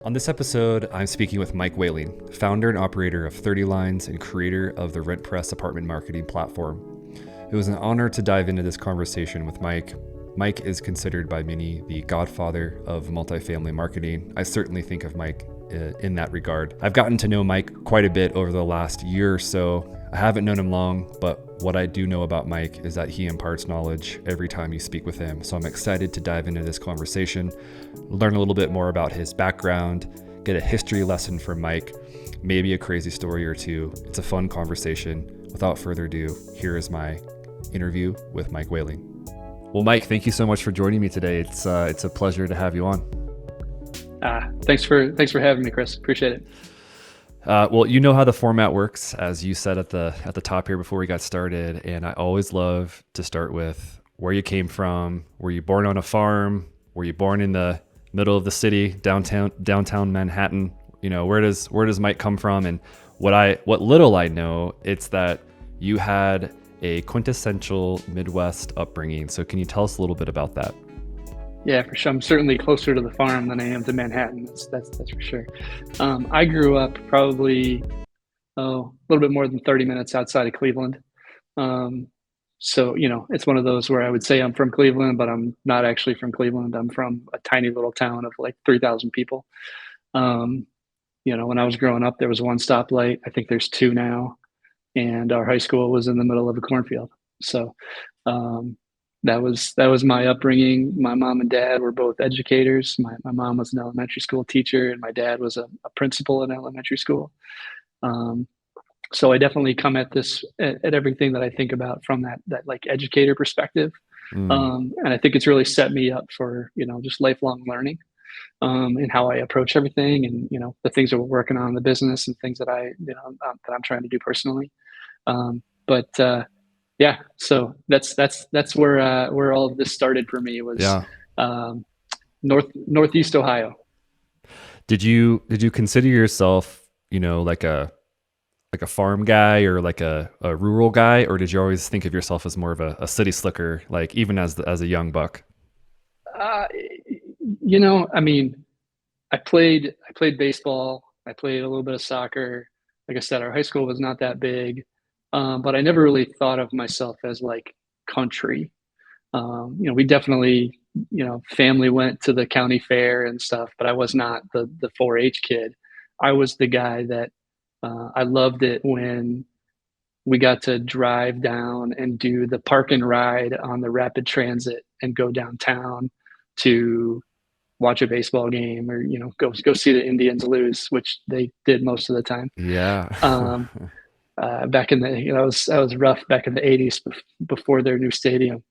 On this episode, I'm speaking with Mike Whaling, founder and operator of 30 Lines and creator of the RentPress Apartment Marketing Platform. It was an honor to dive into this conversation with Mike. Mike is considered by many the godfather of multifamily marketing. I certainly think of Mike in that regard. I've gotten to know Mike quite a bit over the last year or so. I haven't known him long, but what I do know about Mike is that he imparts knowledge every time you speak with him. So I'm excited to dive into this conversation, learn a little bit more about his background, get a history lesson from Mike, maybe a crazy story or two. It's a fun conversation. Without further ado, here is my interview with Mike Whaling. Well, Mike, thank you so much for joining me today. It's a pleasure to have you on. Thanks for having me, Chris. Appreciate it. Well, you know how the format works, as you said at the top here before we got started, and I always love to start with where you came from. Were you born on a farm? Were you born in the middle of the city, downtown Manhattan? You know, where does Mike come from? And what little I know, it's that you had a quintessential Midwest upbringing. So can you tell us a little bit about that? Yeah, for sure. I'm certainly closer to the farm than I am to Manhattan. That's for sure. I grew up probably a little bit more than 30 minutes outside of Cleveland. So, it's one of those where I would say I'm from Cleveland, but I'm not actually from Cleveland. I'm from a tiny little town of like 3,000 people. When I was growing up, there was one stoplight. I think there's two now. And our high school was in the middle of a cornfield. So that was my upbringing. My mom and dad were both educators. My mom was an elementary school teacher, and my dad was a principal in elementary school. So I definitely come at this at everything that I think about from that like educator perspective. And I think it's really set me up for just lifelong learning. And how I approach everything, and the things that we're working on in the business, and things that that I'm trying to do personally. Yeah, so that's where all of this started for me. Was Northeast Ohio. Did you consider yourself like a farm guy or like a rural guy, or did you always think of yourself as more of a city slicker, like even as a young buck? I played baseball. I played a little bit of soccer. Like I said, our high school was not that big, but I never really thought of myself as like country. We definitely, family went to the county fair and stuff, but I was not the 4-H kid. I was the guy that I loved it when we got to drive down and do the park and ride on the rapid transit and go downtown to watch a baseball game, or go see the Indians lose, which they did most of the time. Yeah. Back in the I was rough back in the 80s before their new stadium.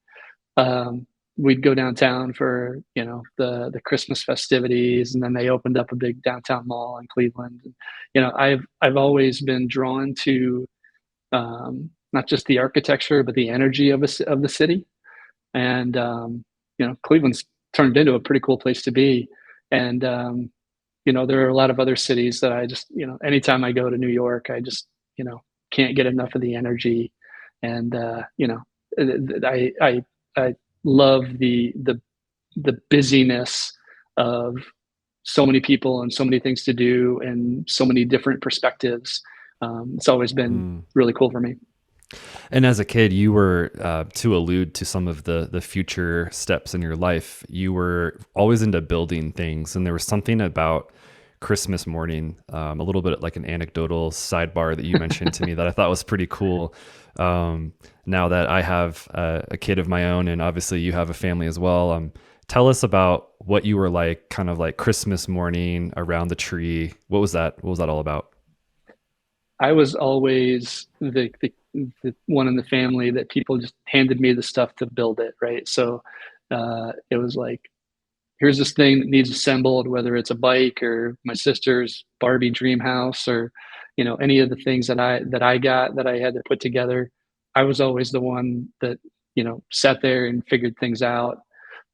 We'd go downtown for the Christmas festivities, and then they opened up a big downtown mall in Cleveland. I've always been drawn to not just the architecture, but the energy of the city. And Cleveland's turned into a pretty cool place to be. And there are a lot of other cities that I just anytime I go to New York, I just can't get enough of the energy. And I love the busyness of so many people and so many things to do and so many different perspectives. It's always been really cool for me. And as a kid, you were, to allude to some of the future steps in your life, you were always into building things. And there was something about Christmas morning, a little bit like an anecdotal sidebar that you mentioned to me that I thought was pretty cool. Now that I have a kid of my own, and obviously you have a family as well, tell us about what you were like, kind of like Christmas morning around the tree. What was that all about? I was always the one in the family that people just handed me the stuff to build it, right? So it was like, here's this thing that needs assembled, whether it's a bike or my sister's Barbie dream house, or any of the things that I got that I had to put together. I was always the one that sat there and figured things out.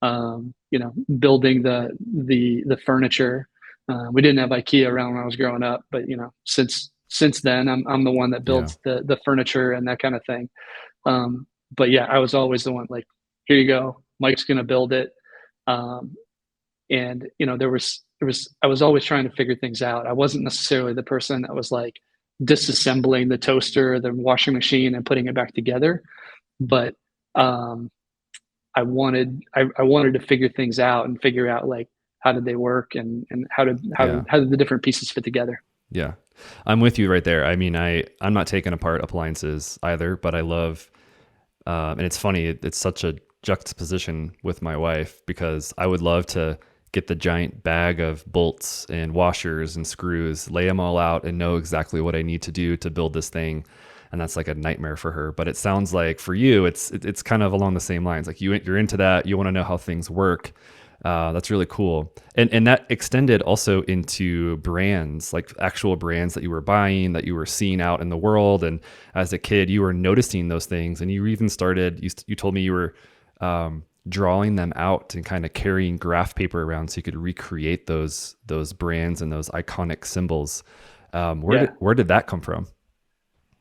Building the furniture. We didn't have IKEA around when I was growing up, but since then I'm the one that builds the furniture and that kind of thing. But yeah, I was always the one like, here you go, Mike's gonna build it. And there was I was always trying to figure things out. I wasn't necessarily the person that was like disassembling the toaster, the washing machine, and putting it back together. But um, I wanted to figure things out and figure out like how did they work and Yeah. how did the different pieces fit together. Yeah. I'm with you right there. I mean, I'm not taking apart appliances either, but I love, and it's funny, it's such a juxtaposition with my wife because I would love to get the giant bag of bolts and washers and screws, lay them all out and know exactly what I need to do to build this thing. And that's like a nightmare for her. But it sounds like for you, it's kind of along the same lines. Like you're into that. You want to know how things work. That's really cool. And that extended also into brands, like actual brands that you were buying, that you were seeing out in the world. And as a kid, you were noticing those things. And you even started, you told me you were drawing them out and kind of carrying graph paper around so you could recreate those brands and those iconic symbols. Yeah, Where did that come from?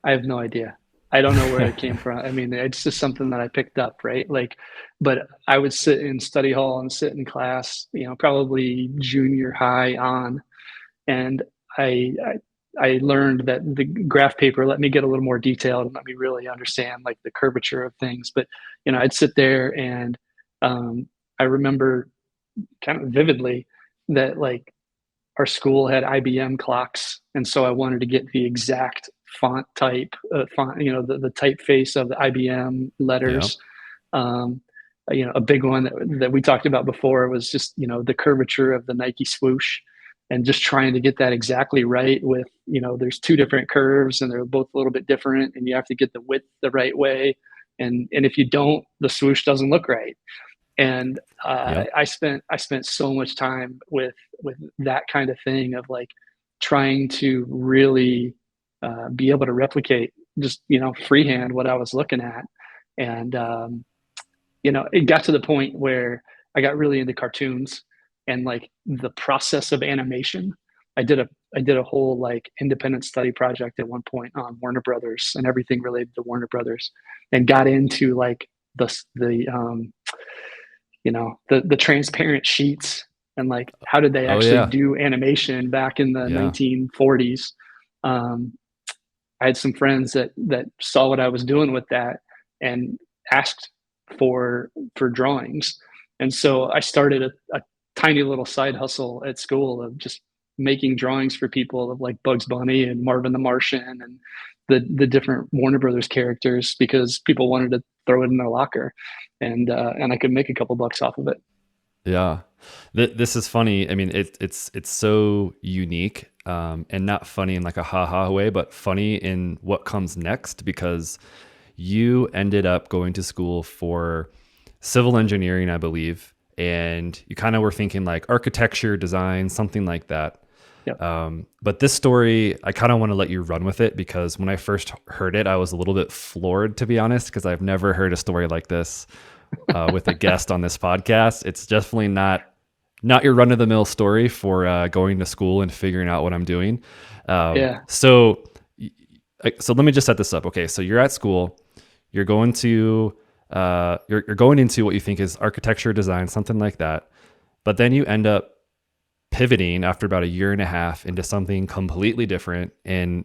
I have no idea. I don't know where it came from. I mean, it's just something that I picked up, right? Like, but I would sit in study hall and sit in class, you know, probably junior high on, and I, I learned that the graph paper let me get a little more detailed and let me really understand like the curvature of things. But you know, I'd sit there and I remember kind of vividly that like our school had IBM clocks, and so I wanted to get the exact font type, you know, the typeface of the IBM Yeah. letters. Um, you know, a big one that we talked about before was just, you know, the curvature of the Nike swoosh and just trying to get that exactly right with, you know, there's two different curves and they're both a little bit different and you have to get the width the right way. And if you don't, the swoosh doesn't look right. And Yep. I spent so much time with that kind of thing of like trying to really be able to replicate just, you know, freehand what I was looking at. And you know, it got to the point where I got really into cartoons and like the process of animation. I did a whole like independent study project at one point on Warner Brothers and everything related to Warner Brothers, and got into like the you know, the transparent sheets and like how did they Oh actually yeah. do animation back in the Yeah. 1940s. um, I had some friends that saw what I was doing with that and asked for drawings, and so I started a tiny little side hustle at school of just making drawings for people of like Bugs Bunny and Marvin the Martian and the different Warner Brothers characters because people wanted to throw it in their locker, and I could make a couple bucks off of it. Yeah. This is funny. I mean, it's so unique, and not funny in like a ha ha way, but funny in what comes next because you ended up going to school for civil engineering, I believe, and you kind of were thinking like architecture, design, something like that. Yep. But this story, I kind of want to let you run with it because when I first heard it, I was a little bit floored, to be honest, because I've never heard a story like this with a guest on this podcast. It's definitely not your run of the mill story for going to school and figuring out what I'm doing. Yeah. So let me just set this up. Okay, so you're at school, you're going to you're going into what you think is architecture, design, something like that, but then you end up pivoting after about a year and a half into something completely different. And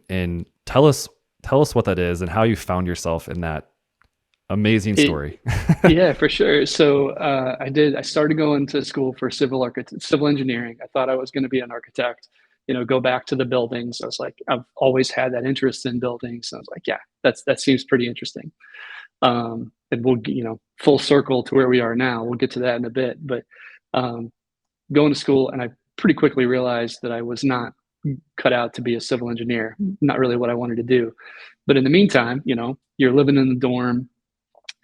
tell us what that is and how you found yourself in that amazing It, story. yeah, for sure. So I started going to school for civil engineering. I thought I was going to be an architect, you know, go back to the buildings. I was like, I've always had that interest in buildings. And I was like, yeah, that seems pretty interesting. And we'll, you know, full circle to where we are now. We'll get to that in a bit. But um, going to school, and I pretty quickly realized that I was not cut out to be a civil engineer. Not really what I wanted to do. But in the meantime, you know, you're living in the dorm.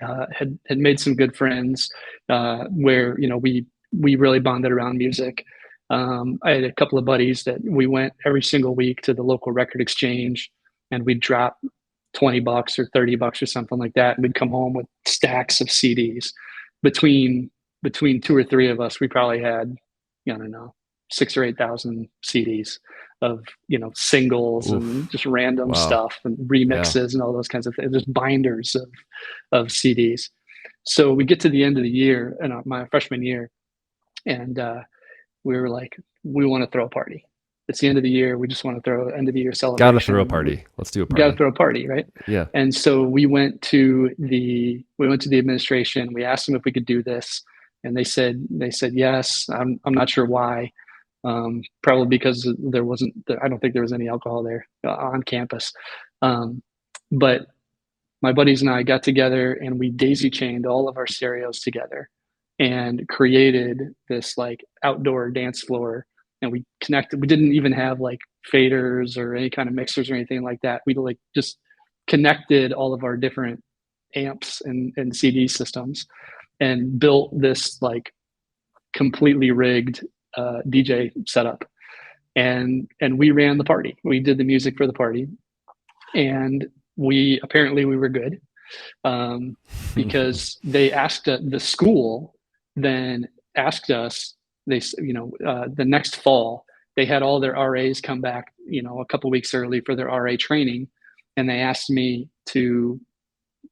Had made some good friends where you know we really bonded around music. I had a couple of buddies that we went every single week to the local record exchange, and we'd drop $20 or $30 or something like that, and we'd come home with stacks of CDs. Between between two or three of us, we probably had, I don't know, 6 or 8 thousand CDs of, you know, singles and Oof. just random Wow. stuff and Yeah. remixes and all those kinds of things, just binders of CDs. So we get to the end of the year and my freshman year, and we were like, we want to throw a party. It's the end of the year. We just want to throw an end of the year Gotta throw a celebration. party. Let's do a We got to party. throw a party, right? Yeah. And so we went to the administration. We asked them if we could do this, and they said yes. I'm not sure why. Probably because there wasn't. I don't think there was any alcohol there on campus. Um, but my buddies and I got together and we daisy chained all of our stereos together and created this like outdoor dance floor. And we connected. We didn't even have like faders or any kind of mixers or anything like that. We like just connected all of our different amps and CD systems and built this like completely rigged DJ setup. And we ran the party. We did the music for the party, and we were good, because they asked the school then asked us. The next fall they had all their RAs come back, a couple weeks early for their RA training, and they asked me to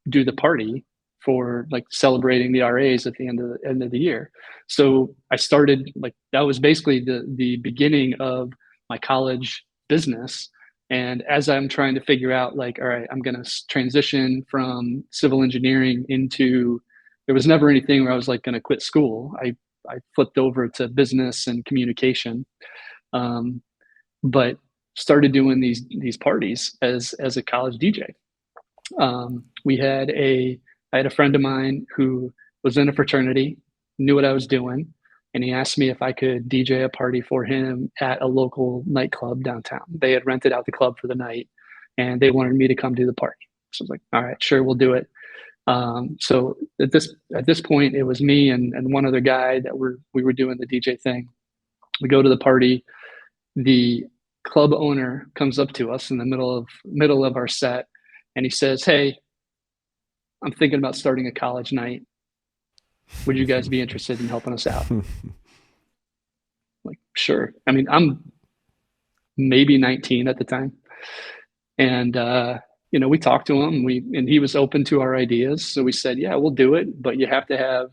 do the party for like celebrating the RAs at the end of the year. So I started like that was basically the beginning of my college business. And as I'm trying to figure out like, all right, I'm going to transition from civil engineering into, there was never anything where I was like going to quit school. I flipped over to business and communication, but started doing these parties as a college DJ. We had I had a friend of mine who was in a fraternity, knew what I was doing, and he asked me if I could DJ a party for him at a local nightclub downtown. They had rented out the club for the night, and they wanted me to come do the party. So I was like, all right, sure, we'll do it. So at this point, it was me and one other guy that we were doing the DJ thing. We go to the party. The club owner comes up to us in the middle of our set, and he says, "Hey, I'm thinking about starting a college night. Would you guys be interested in helping us out?" Like, sure. I mean, I'm maybe 19 at the time. And we talked to him. And he was open to our ideas. So we said, yeah, we'll do it, but you have to have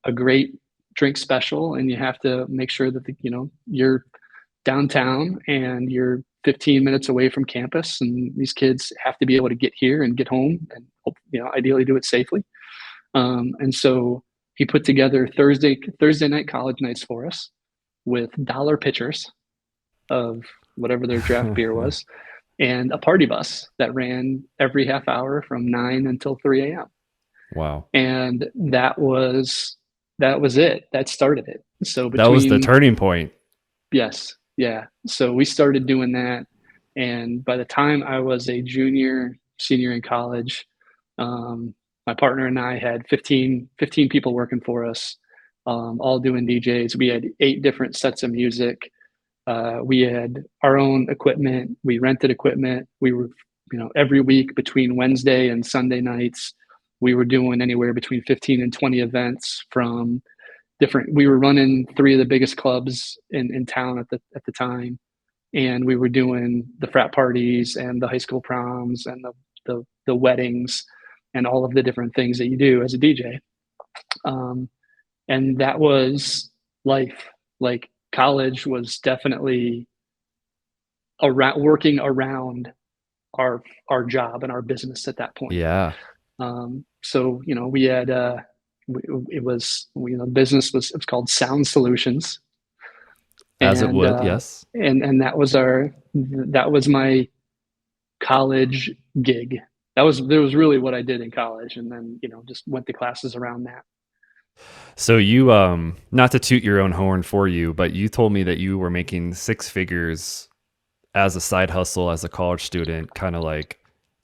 a great drink special, and you have to make sure that you're downtown and you're 15 minutes away from campus, and these kids have to be able to get here and get home, and ideally do it safely. And so he put together Thursday night college nights for us with dollar pitchers of whatever their draft beer was, and a party bus that ran every half hour from 9 until 3 a.m. Wow. And that was it. That started it. So That was the between turning point. Yes, yeah. So we started doing that, and by the time I was a senior in college, my partner and I had 15 people working for us, all doing DJs. We had 8 different sets of music. We had our own equipment. We rented equipment. We were, every week between Wednesday and Sunday nights, we were doing anywhere between 15 and 20 events from we were running 3 of the biggest clubs in town at the time. And we were doing the frat parties and the high school proms and the weddings and all of the different things that you do as a DJ. And that was life. Like, college was definitely working around our job and our business at that point. Yeah. So we had business was, it was called Sound Solutions. As it would, yes. And that was my college gig. That was really what I did in college, and then just went to classes around that. So you, not to toot your own horn for you, but you told me that you were making 6 figures as a side hustle as a college student, kind of like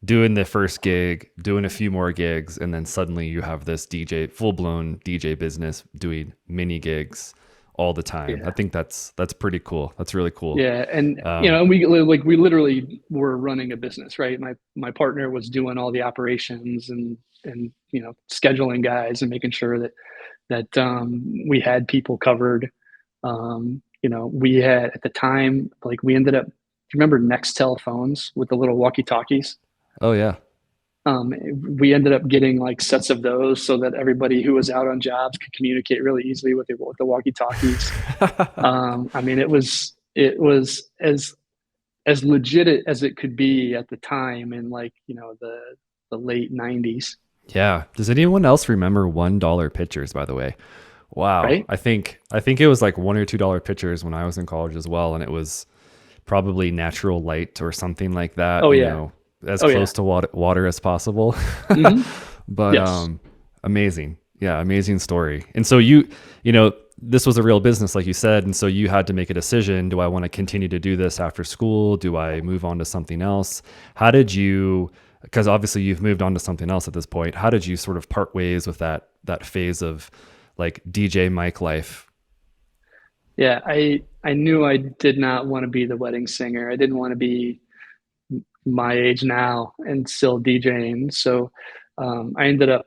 doing the first gig, doing a few more gigs, and then suddenly you have this full-blown DJ business doing mini gigs all the time. Yeah. I think that's pretty cool. That's really cool. Yeah. And, we literally were running a business, right? My partner was doing all the operations and scheduling guys and making sure that we had people covered. We had at the time, like, we ended up, do you remember Nextel phones with the little walkie talkies? Oh yeah. We ended up getting like sets of those so that everybody who was out on jobs could communicate really easily with the walkie talkies. I mean, it was as legit as it could be at the time in like, the late 90s, Yeah. Does anyone else remember $1 pictures, by the way? Wow. right? I think it was like $1 or $2 pictures when I was in college as well, and it was probably natural light or something like that, Oh yeah. as Oh yeah. close to water as possible. Hmm. But Yes. amazing. Yeah, amazing story. And so this was a real business like you said, and so you had to make a decision, do I want to continue to do this after school? Do I move on to something else? How did you, because obviously you've moved on to something else at this point. How did you sort of part ways with that phase of like DJ Mike life? Yeah. I knew I did not want to be the wedding singer. I didn't want to be my age now and still DJing. So I ended up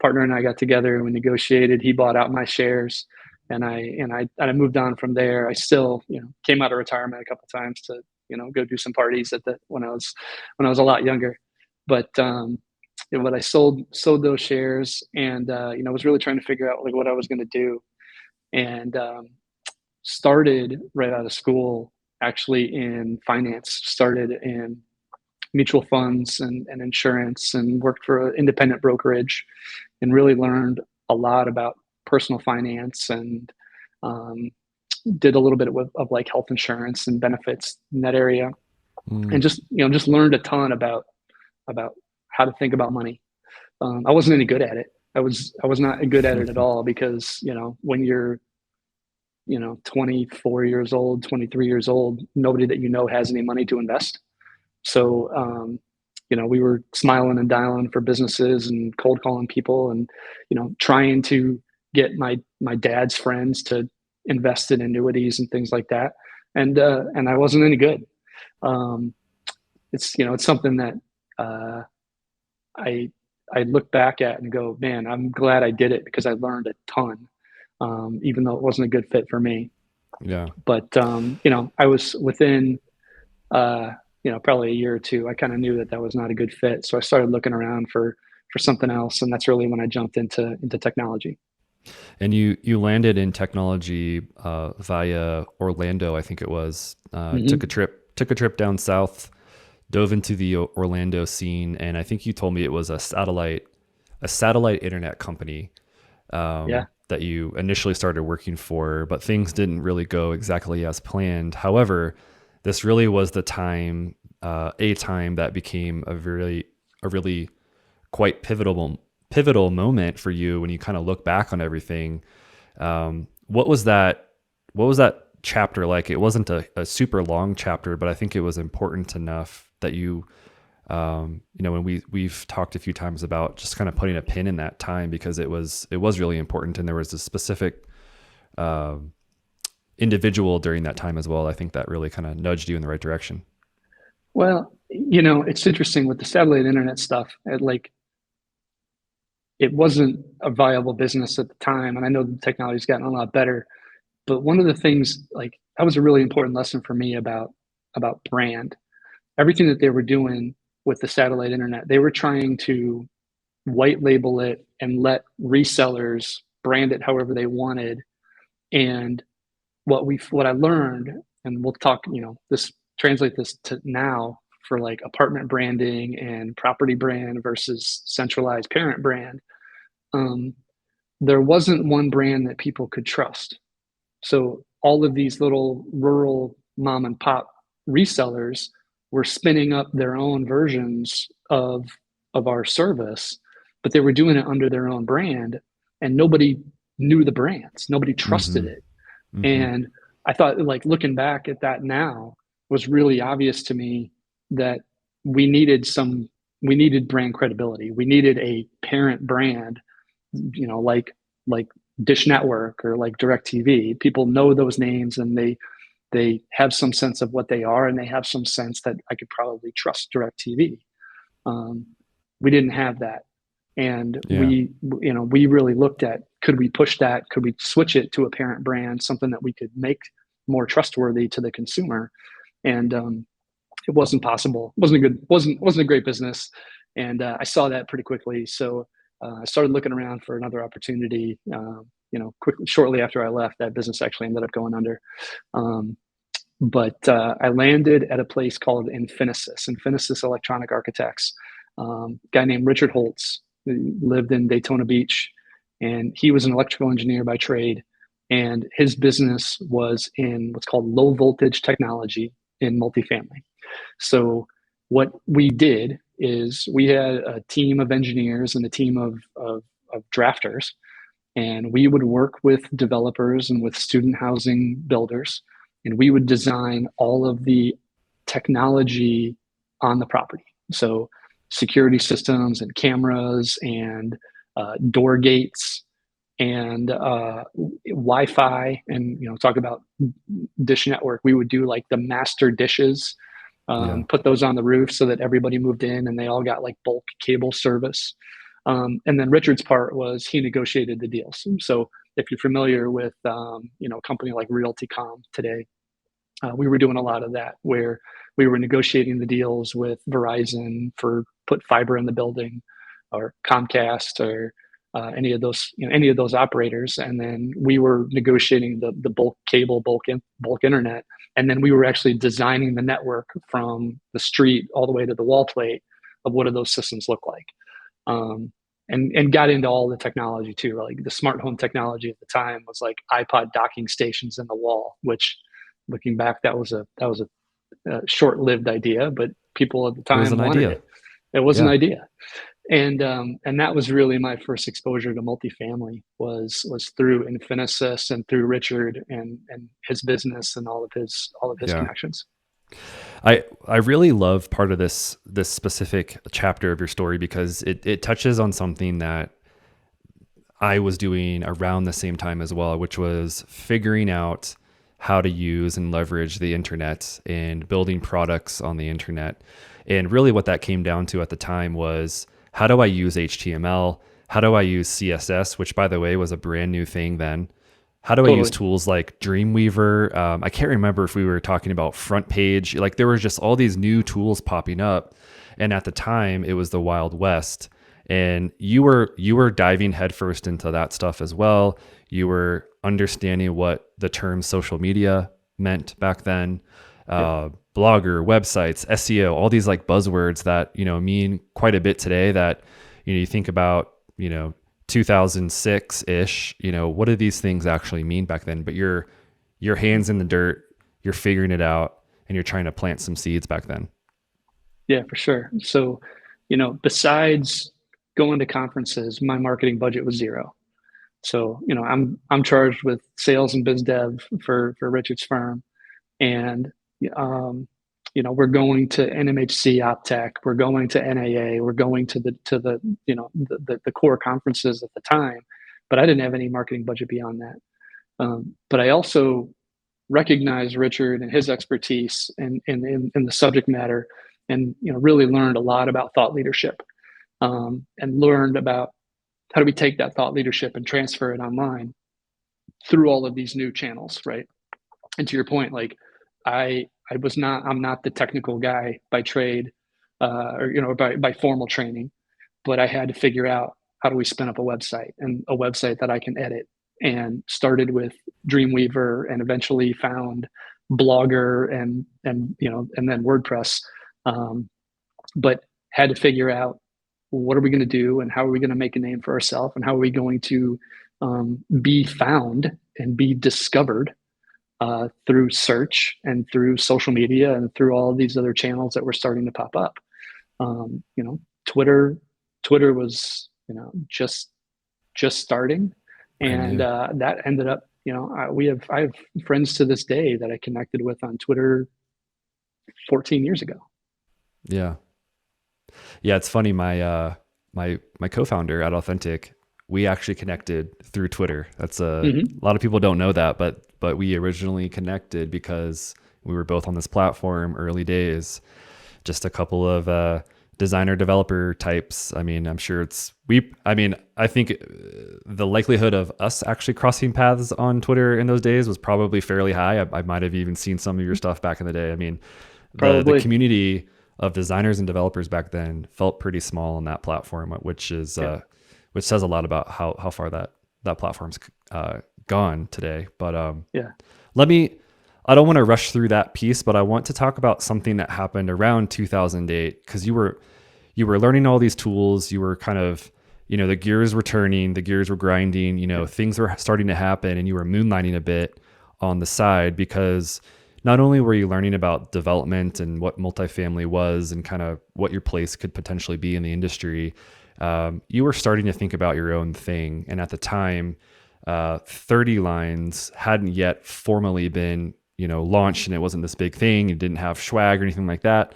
partner and I got together and we negotiated. He bought out my shares, and I moved on from there. I still, came out of retirement a couple of times to, go do some parties when I was a lot younger. But I sold those shares, and I was really trying to figure out like what I was going to do, and started right out of school actually in finance. Started in mutual funds and insurance, and worked for an independent brokerage, and really learned a lot about personal finance, and um, did a little bit of like health insurance and benefits in that area, and Mm, just learned a ton about how to think about money. I wasn't any good at it. I was not good at it at all, because when you're 24 years old, 23 years old, nobody that has any money to invest. So, we were smiling and dialing for businesses and cold calling people, and, trying to get my dad's friends to invest in annuities and things like that. And I wasn't any good. Um, it's something that, I, I look back at and go, man, I'm glad I did it, because I learned a ton, even though it wasn't a good fit for me. yeah. But, I was within, uh, probably a year or two, I kind of knew that that was not a good fit. So I started looking around for something else, and that's really when I jumped into technology. And you landed in technology via Orlando, I think it was. Took a Hmm. trip down south, dove into the Orlando scene, and I think you told me it was a satellite internet company Yeah. that you initially started working for, but things didn't really go exactly as planned. However, this really was the time, a time that became a really quite pivotal moment for you when you kind of look back on everything. What was that? What was that chapter like? It wasn't a super long chapter, but I think it was important enough that when we've talked a few times about just kind of putting a pin in that time, because it was really important, and there was a specific individual during that time as well. I think that really kind of nudged you in the right direction. Well, it's interesting with the satellite internet stuff. It wasn't a viable business at the time, and I know the technology's gotten a lot better. But one of the things, like, that was a really important lesson for me about brand. Everything that they were doing with the satellite internet, they were trying to white label it and let resellers brand it however they wanted. And what I learned, and we'll talk, this translate this to now for like apartment branding and property brand versus centralized parent brand. Um, there wasn't one brand that people could trust. So all of these little rural mom and pop resellers were spinning up their own versions of our service, but they were doing it under their own brand, and nobody knew the brands. Nobody trusted Mm-hmm. it. Mm-hmm. And I thought, like, looking back at that now, was really obvious to me that we needed some we needed brand credibility. We needed a parent brand, like Dish Network or like DirecTV. People know those names, and they have some sense of what they are, and they have some sense that I could probably trust DirecTV. Um, we didn't have that, and Yeah. we really looked at, could we push that? Could we switch it to a parent brand, something that we could make more trustworthy to the consumer? And it wasn't possible. It wasn't a great business. And I saw that pretty quickly. So I started looking around for another opportunity. Quickly, shortly after I left, that business actually ended up going under. Um, but I landed at a place called Infinisys Electronic Architects. Guy named Richard Holtz, who lived in Daytona Beach, and he was an electrical engineer by trade. And his business was in what's called low voltage technology in multifamily. So what we did is we had a team of engineers and a team of drafters, and we would work with developers and with student housing builders, and we would design all of the technology on the property. So security systems and cameras and door gates and Wi-Fi, and talk about dish network. We would do like the master dishes, Yeah. put those on the roof so that everybody moved in and they all got like bulk cable service. And then Richard's part was he negotiated the deals. So if you're familiar with a company like RealtyCom today, we were doing a lot of that where we were negotiating the deals with Verizon for put fiber in the building, or Comcast, or any of those operators, and then we were negotiating the bulk cable, bulk internet, and then we were actually designing the network from the street all the way to the wall plate of what do those systems look like. And got into all the technology too. Like the smart home technology at the time was like iPod docking stations in the wall, which looking back, that was a short-lived idea, but people at the It was time an wanted idea. it. It was an Yeah. idea. And that was really my first exposure to multifamily was through Infinisys and through Richard and his business and all of his Yeah. connections. I really love part of this specific chapter of your story because it touches on something that I was doing around the same time as well, which was figuring out how to use and leverage the internet and building products on the internet. And really what that came down to at the time was, how do I use HTML? How do I use CSS, which by the way was a brand new thing then? How do I use Totally. tools like Dreamweaver? I can't remember if we were talking about Front Page. Like there was just all these new tools popping up. And at the time it was the Wild West. And you were diving headfirst into that stuff as well. You were understanding what the term social media meant back then. Yeah. Blogger, websites, SEO, all these like buzzwords that, mean quite a bit today that, you think about, 2006 ish, what do these things actually mean back then? But your hands in the dirt, you're figuring it out and you're trying to plant some seeds back then. Yeah, for sure. So, besides going to conferences, my marketing budget was zero. So, I'm charged with sales and biz dev for Richard's firm, and we're going to NMHC OpTech, we're going to NAA, we're going to the core conferences at the time, but I didn't have any marketing budget beyond that. But I also recognize Richard and his expertise in the subject matter, and really learned a lot about thought leadership, and learned about how do we take that thought leadership and transfer it online through all of these new channels, right? And to your point, like I'm not the technical guy by trade, or by formal training, but I had to figure out how do we spin up a website, and a website that I can edit, and started with Dreamweaver and eventually found Blogger and then WordPress. But had to figure out what are we going to do and how are we going to make a name for ourselves and how are we going to be found and be discovered through search and through social media and through all of these other channels that were starting to pop up. Twitter was just starting, Brand and new. that ended up I have friends to this day that I connected with on Twitter 14 years ago. Yeah. Yeah. It's funny. My co-founder at Authentic, we actually connected through Twitter. That's a lot of people don't know that, but we originally connected because we were both on this platform early days, just a couple of designer developer types. I mean, I'm sure I think the likelihood of us actually crossing paths on Twitter in those days was probably fairly high. I might have even seen some of your stuff back in the day. I mean, the Probably. community of designers and developers back then felt pretty small on that platform, which says a lot about how far that platform's gone today. But Yeah. let me, I don't want to rush through that piece, but I want to talk about something that happened around 2008, because you were learning all these tools. You were kind of, the gears were turning, the gears were grinding, things were starting to happen, and you were moonlighting a bit on the side, because not only were you learning about development and what multifamily was and kind of what your place could potentially be in the industry, you were starting to think about your own thing. And at the time, 30 lines hadn't yet formally been, launched, and it wasn't this big thing. You didn't have swag or anything like that.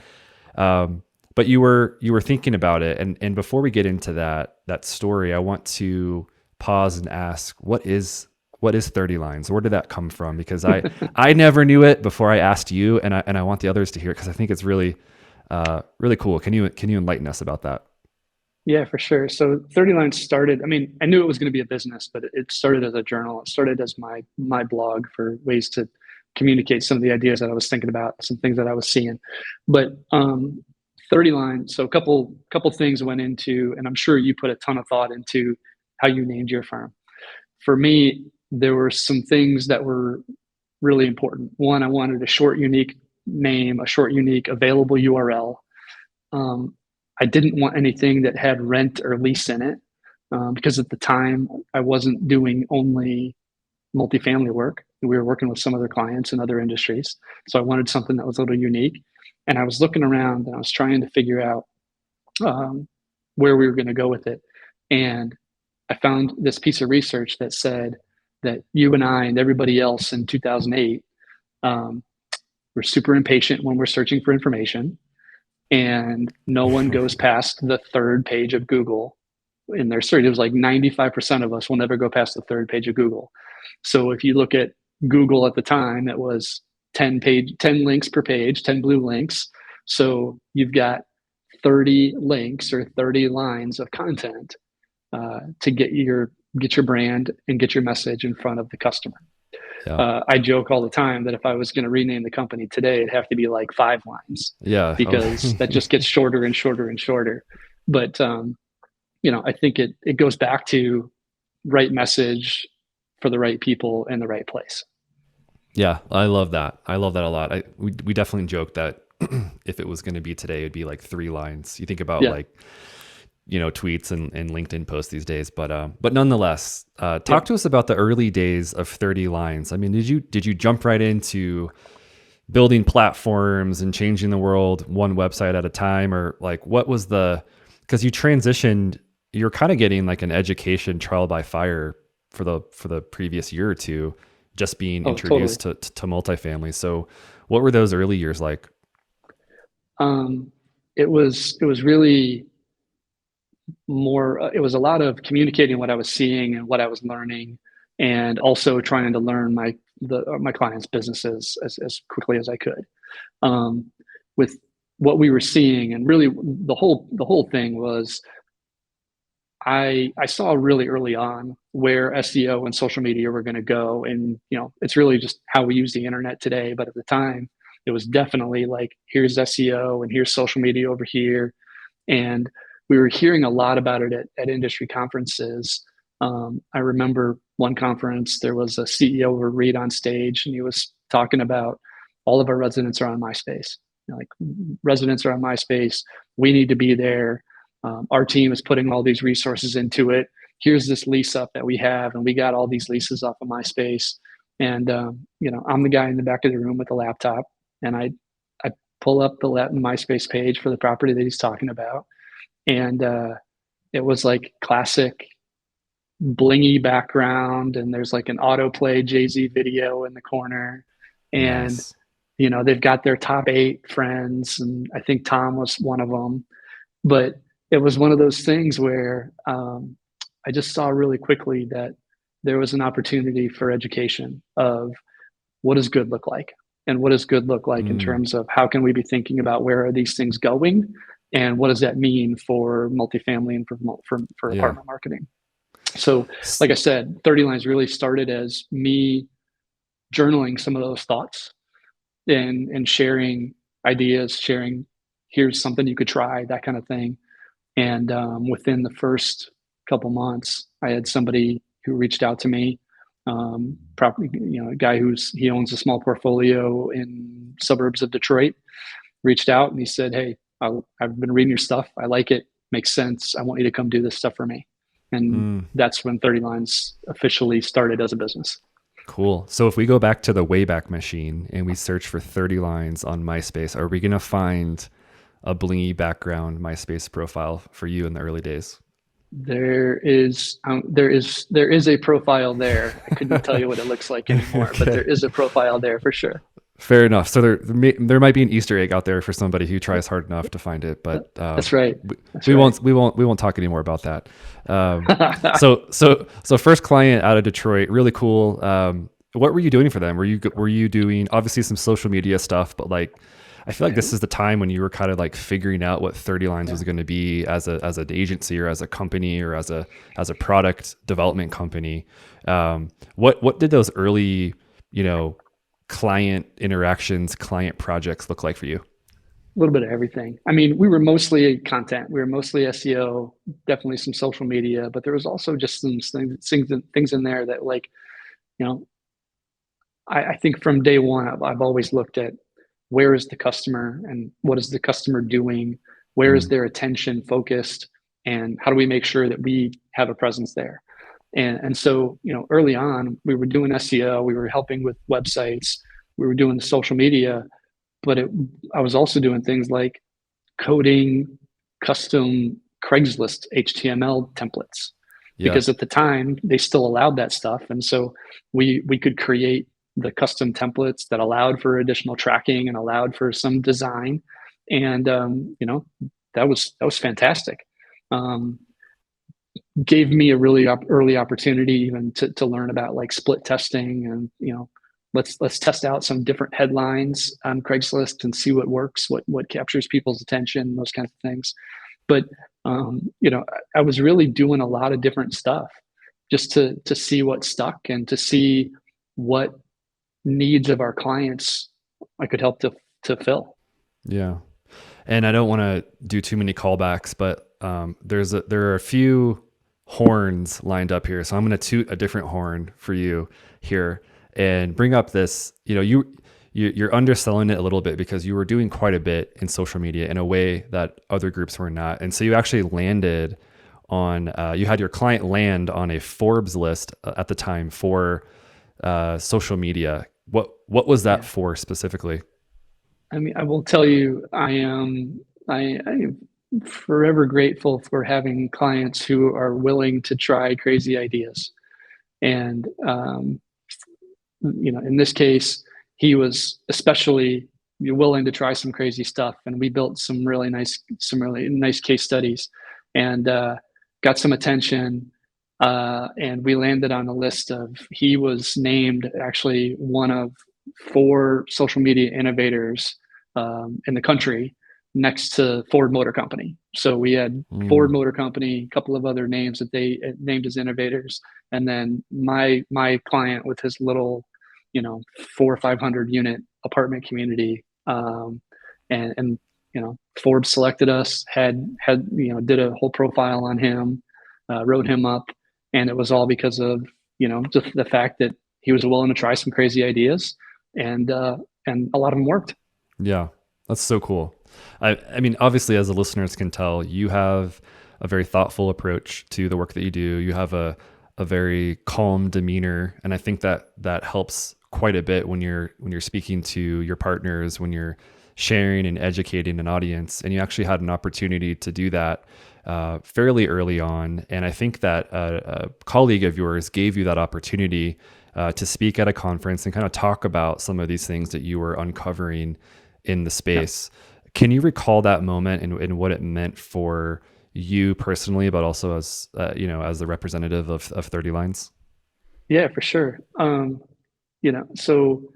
But you were thinking about it. And before we get into that story, I want to pause and ask, what is 30 lines? Where did that come from? Because I never knew it before I asked you, and I want the others to hear it, because I think it's really really cool. Can you enlighten us about that? Yeah, for sure. So 30 Lines started, I mean, I knew it was going to be a business, but it started as a journal. It started as my blog for ways to communicate some of the ideas that I was thinking about, some things that I was seeing. But 30 Lines, so a couple things went into, and I'm sure you put a ton of thought into how you named your firm. For me, there were some things that were really important. One, I wanted a short, unique name, a short, unique, available URL. Um, I didn't want anything that had rent or lease in it, because at the time I wasn't doing only multifamily work. We were working with some other clients in other industries. So I wanted something that was a little unique. And I was looking around and I was trying to figure out um, where we were going to go with it. And I found this piece of research that said that you and I and everybody else in 2008 um, were super impatient when we're searching for information, and no one goes past the third page of Google in their search. It was like 95% of us will never go past the third page of Google. So if you look at Google at the time, it was 10 links per page, 10 blue links. So you've got 30 links or 30 lines of content to get your brand and get your message in front of the customer. Yeah. I joke all the time that if I was going to rename the company today, it'd have to be like 5 lines, Yeah. because that just gets shorter and shorter and shorter. But I think it goes back to right message for the right people in the right place. Yeah, I love that. I love that a lot. We definitely joke that if it was going to be today, it'd be like 3 lines. You think about Yeah, like, tweets and LinkedIn posts these days, but nonetheless, yeah. talk to us about the early days of 30 lines. I mean, did you jump right into building platforms and changing the world one website at a time, or like what was because you transitioned, you're kind of getting like an education trial by fire for the previous year or two, just being Oh, totally. introduced to multifamily. So what were those early years like? Um, it was really more. It was a lot of communicating what I was seeing and what I was learning, and also trying to learn my clients' businesses as quickly as I could. With what we were seeing, and really the whole thing was, I saw really early on where SEO and social media were going to go, and it's really just how we use the internet today. But at the time, it was definitely like, here's SEO and here's social media over here, and we were hearing a lot about it at industry conferences. I remember one conference, there was a CEO of a REIT on stage, and he was talking about all of our residents are on MySpace. Like, residents are on MySpace. We need to be there. Our team is putting all these resources into it. Here's this lease up that we have, and we got all these leases off of MySpace. And I'm the guy in the back of the room with the laptop, and I pull up the MySpace page for the property that he's talking about, and it was like classic blingy background, and there's like an autoplay Jay-Z video in the corner, and Nice. they've got their top 8 friends, and I think Tom was one of them. But it was one of those things where I just saw really quickly that there was an opportunity for education of what does good look like, and what does good look like in Mm, terms of how can we be thinking about where are these things going, and what does that mean for multifamily and for yeah. apartment marketing. So, S- like I said, 30 lines really started as me journaling some of those thoughts, and sharing ideas, sharing here's something you could try, that kind of thing. And within the first couple months, I had somebody who reached out to me, probably, a guy he owns a small portfolio in suburbs of Detroit, reached out and he said, "Hey, I've been reading your stuff. I like it. Makes sense. I want you to come do this stuff for me." And Mm, that's when 30 Lines officially started as a business. cool. So if we go back to the Wayback Machine and we search for 30 lines on MySpace, are we going to find a blingy background MySpace profile for you in the early days? There is a profile there. I couldn't tell you what it looks like anymore, but Okay. there is a profile there for sure. Fair enough. So there might be an Easter egg out there for somebody who tries hard enough to find it, but That's right. we, That's we right. won't talk anymore about that. So first client out of Detroit, really cool. What were you doing for them? Were you doing obviously some social media stuff, but like I feel like this is the time when you were kind of like figuring out what 30 Lines Yeah. was going to be as an agency or as a company or as a product development company. What did those early, client interactions, client projects look like for you? A little bit of everything. I mean, we were mostly content. We were mostly SEO, definitely some social media, but there was also just some things in there that, like, you know, I think from day one, I've always looked at where is the customer and what is the customer doing? Where is Mm, their attention focused? And how do we make sure that we have a presence there? And so, early on, we were doing SEO, we were helping with websites, we were doing social media, but I was also doing things like coding custom Craigslist HTML templates yeah. because at the time they still allowed that stuff, and so we could create the custom templates that allowed for additional tracking and allowed for some design, and that was fantastic. Um, Gave me a really early opportunity even to learn about like split testing, and let's test out some different headlines on Craigslist and see what works, what captures people's attention, those kinds of things. But I was really doing a lot of different stuff just to see what stuck and to see what needs of our clients I could help to fill. Yeah. And I don't want to do too many callbacks, but there are a few horns lined up here. So I'm going to toot a different horn for you here and bring up this, you're underselling it a little bit because you were doing quite a bit in social media in a way that other groups were not. And so you actually landed on, you had your client land on a Forbes list at the time for social media. What was that Yeah. for specifically? I mean, I will tell you, I am forever grateful for having clients who are willing to try crazy ideas. And in this case, he was especially willing to try some crazy stuff, and we built some really nice case studies, and got some attention. And we landed on a list of. He was named actually one of four social media innovators in the country, next to Ford Motor Company. So we had Ford Mm, Motor Company, a couple of other names that they named as innovators, and then my client with his little, 400 or 500 unit apartment community, and Forbes selected us, had did a whole profile on him, wrote him up, and it was all because of just the fact that he was willing to try some crazy ideas, and a lot of them worked. yeah, that's so cool. I mean, obviously, as the listeners can tell, you have a very thoughtful approach to the work that you do. You have a very calm demeanor, and I think that helps quite a bit when you're speaking to your partners, when you're sharing and educating an audience. And you actually had an opportunity to do that fairly early on. And I think that a colleague of yours gave you that opportunity to speak at a conference and kind of talk about some of these things that you were uncovering in the Yeah. space. Can you recall that moment and what it meant for you personally, but also as as the representative of 30 Lines? Yeah, for sure. So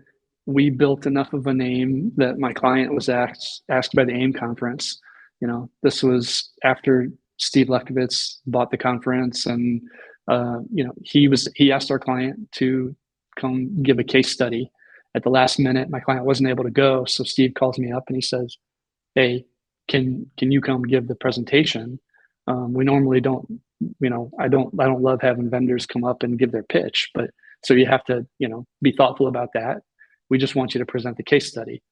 we built enough of a name that my client was asked by the AIM conference. This was after Steve Lefkowitz bought the conference, and he asked our client to come give a case study. At the last minute, my client wasn't able to go, so Steve calls me up and he says, "Hey, can you come give the presentation? We normally don't, I don't love having vendors come up and give their pitch, but so you have to, be thoughtful about that. We just want you to present the case study.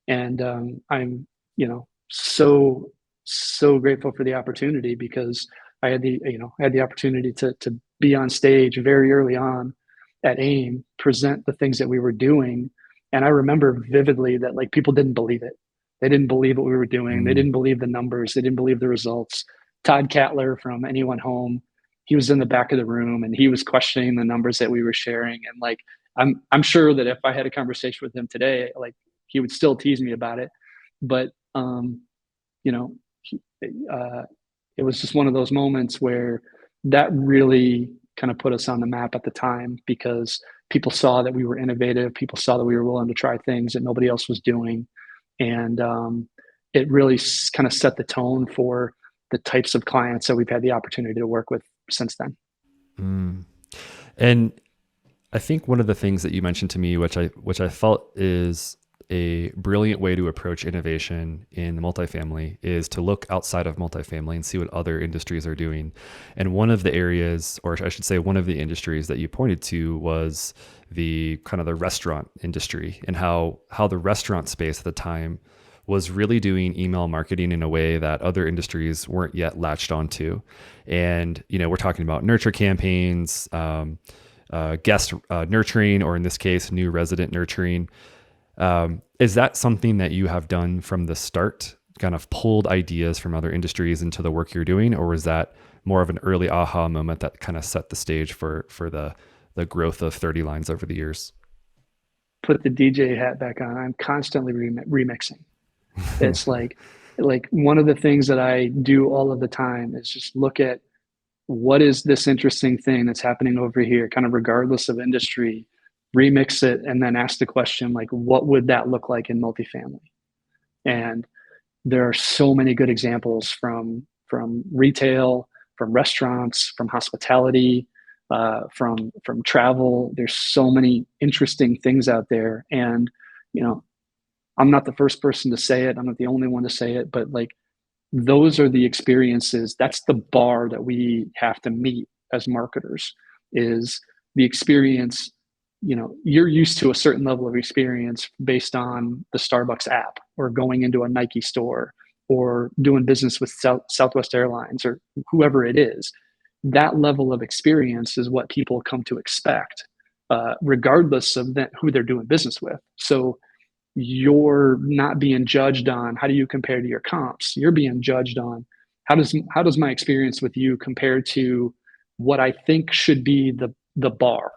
And I'm, so grateful for the opportunity, because I had the opportunity to be on stage very early on at AIM, present the things that we were doing. And I remember vividly that like people didn't believe it. They didn't believe what we were doing. They Mm. didn't believe the numbers. They didn't believe the results. Todd Cattler from Anyone Home, he was in the back of the room and he was questioning the numbers that we were sharing. And like, I'm sure that if I had a conversation with him today, like he would still tease me about it. But, you know, he, it was just one of those moments where that really kind of put us on the map at the time, because people saw that we were innovative. People saw that we were willing to try things that nobody else was doing. And it really kind of set the tone for the types of clients that we've had the opportunity to work with since then. Mm. And I think one of the things that you mentioned to me, which I felt is a brilliant way to approach innovation in the multifamily, is to look outside of multifamily and see what other industries are doing. And one of the areas, or I should say one of the industries that you pointed to, was the kind of the restaurant industry, and how the restaurant space at the time was really doing email marketing in a way that other industries weren't yet latched onto. And, we're talking about nurture campaigns, guest nurturing, or in this case, new resident nurturing. Is that something that you have done from the start, kind of pulled ideas from other industries into the work you're doing? Or was that more of an early aha moment that kind of set the stage for the growth of 30 Lines over the years? Put the DJ hat back on. I'm constantly remixing. It's like one of the things that I do all of the time is just look at what is this interesting thing that's happening over here, kind of regardless of industry, remix it, and then ask the question, like, what would that look like in multifamily? And there are so many good examples from retail, from restaurants, from hospitality, from travel. There's so many interesting things out there. And, I'm not the first person to say it. I'm not the only one to say it, but like, those are the experiences. That's the bar that we have to meet as marketers, is the experience. You're used to a certain level of experience based on the Starbucks app, or going into a Nike store, or doing business with Southwest Airlines, or whoever it is. That level of experience is what people come to expect, regardless of who they're doing business with. So you're not being judged on how do you compare to your comps. You're being judged on how does my experience with you compare to what I think should be the bar,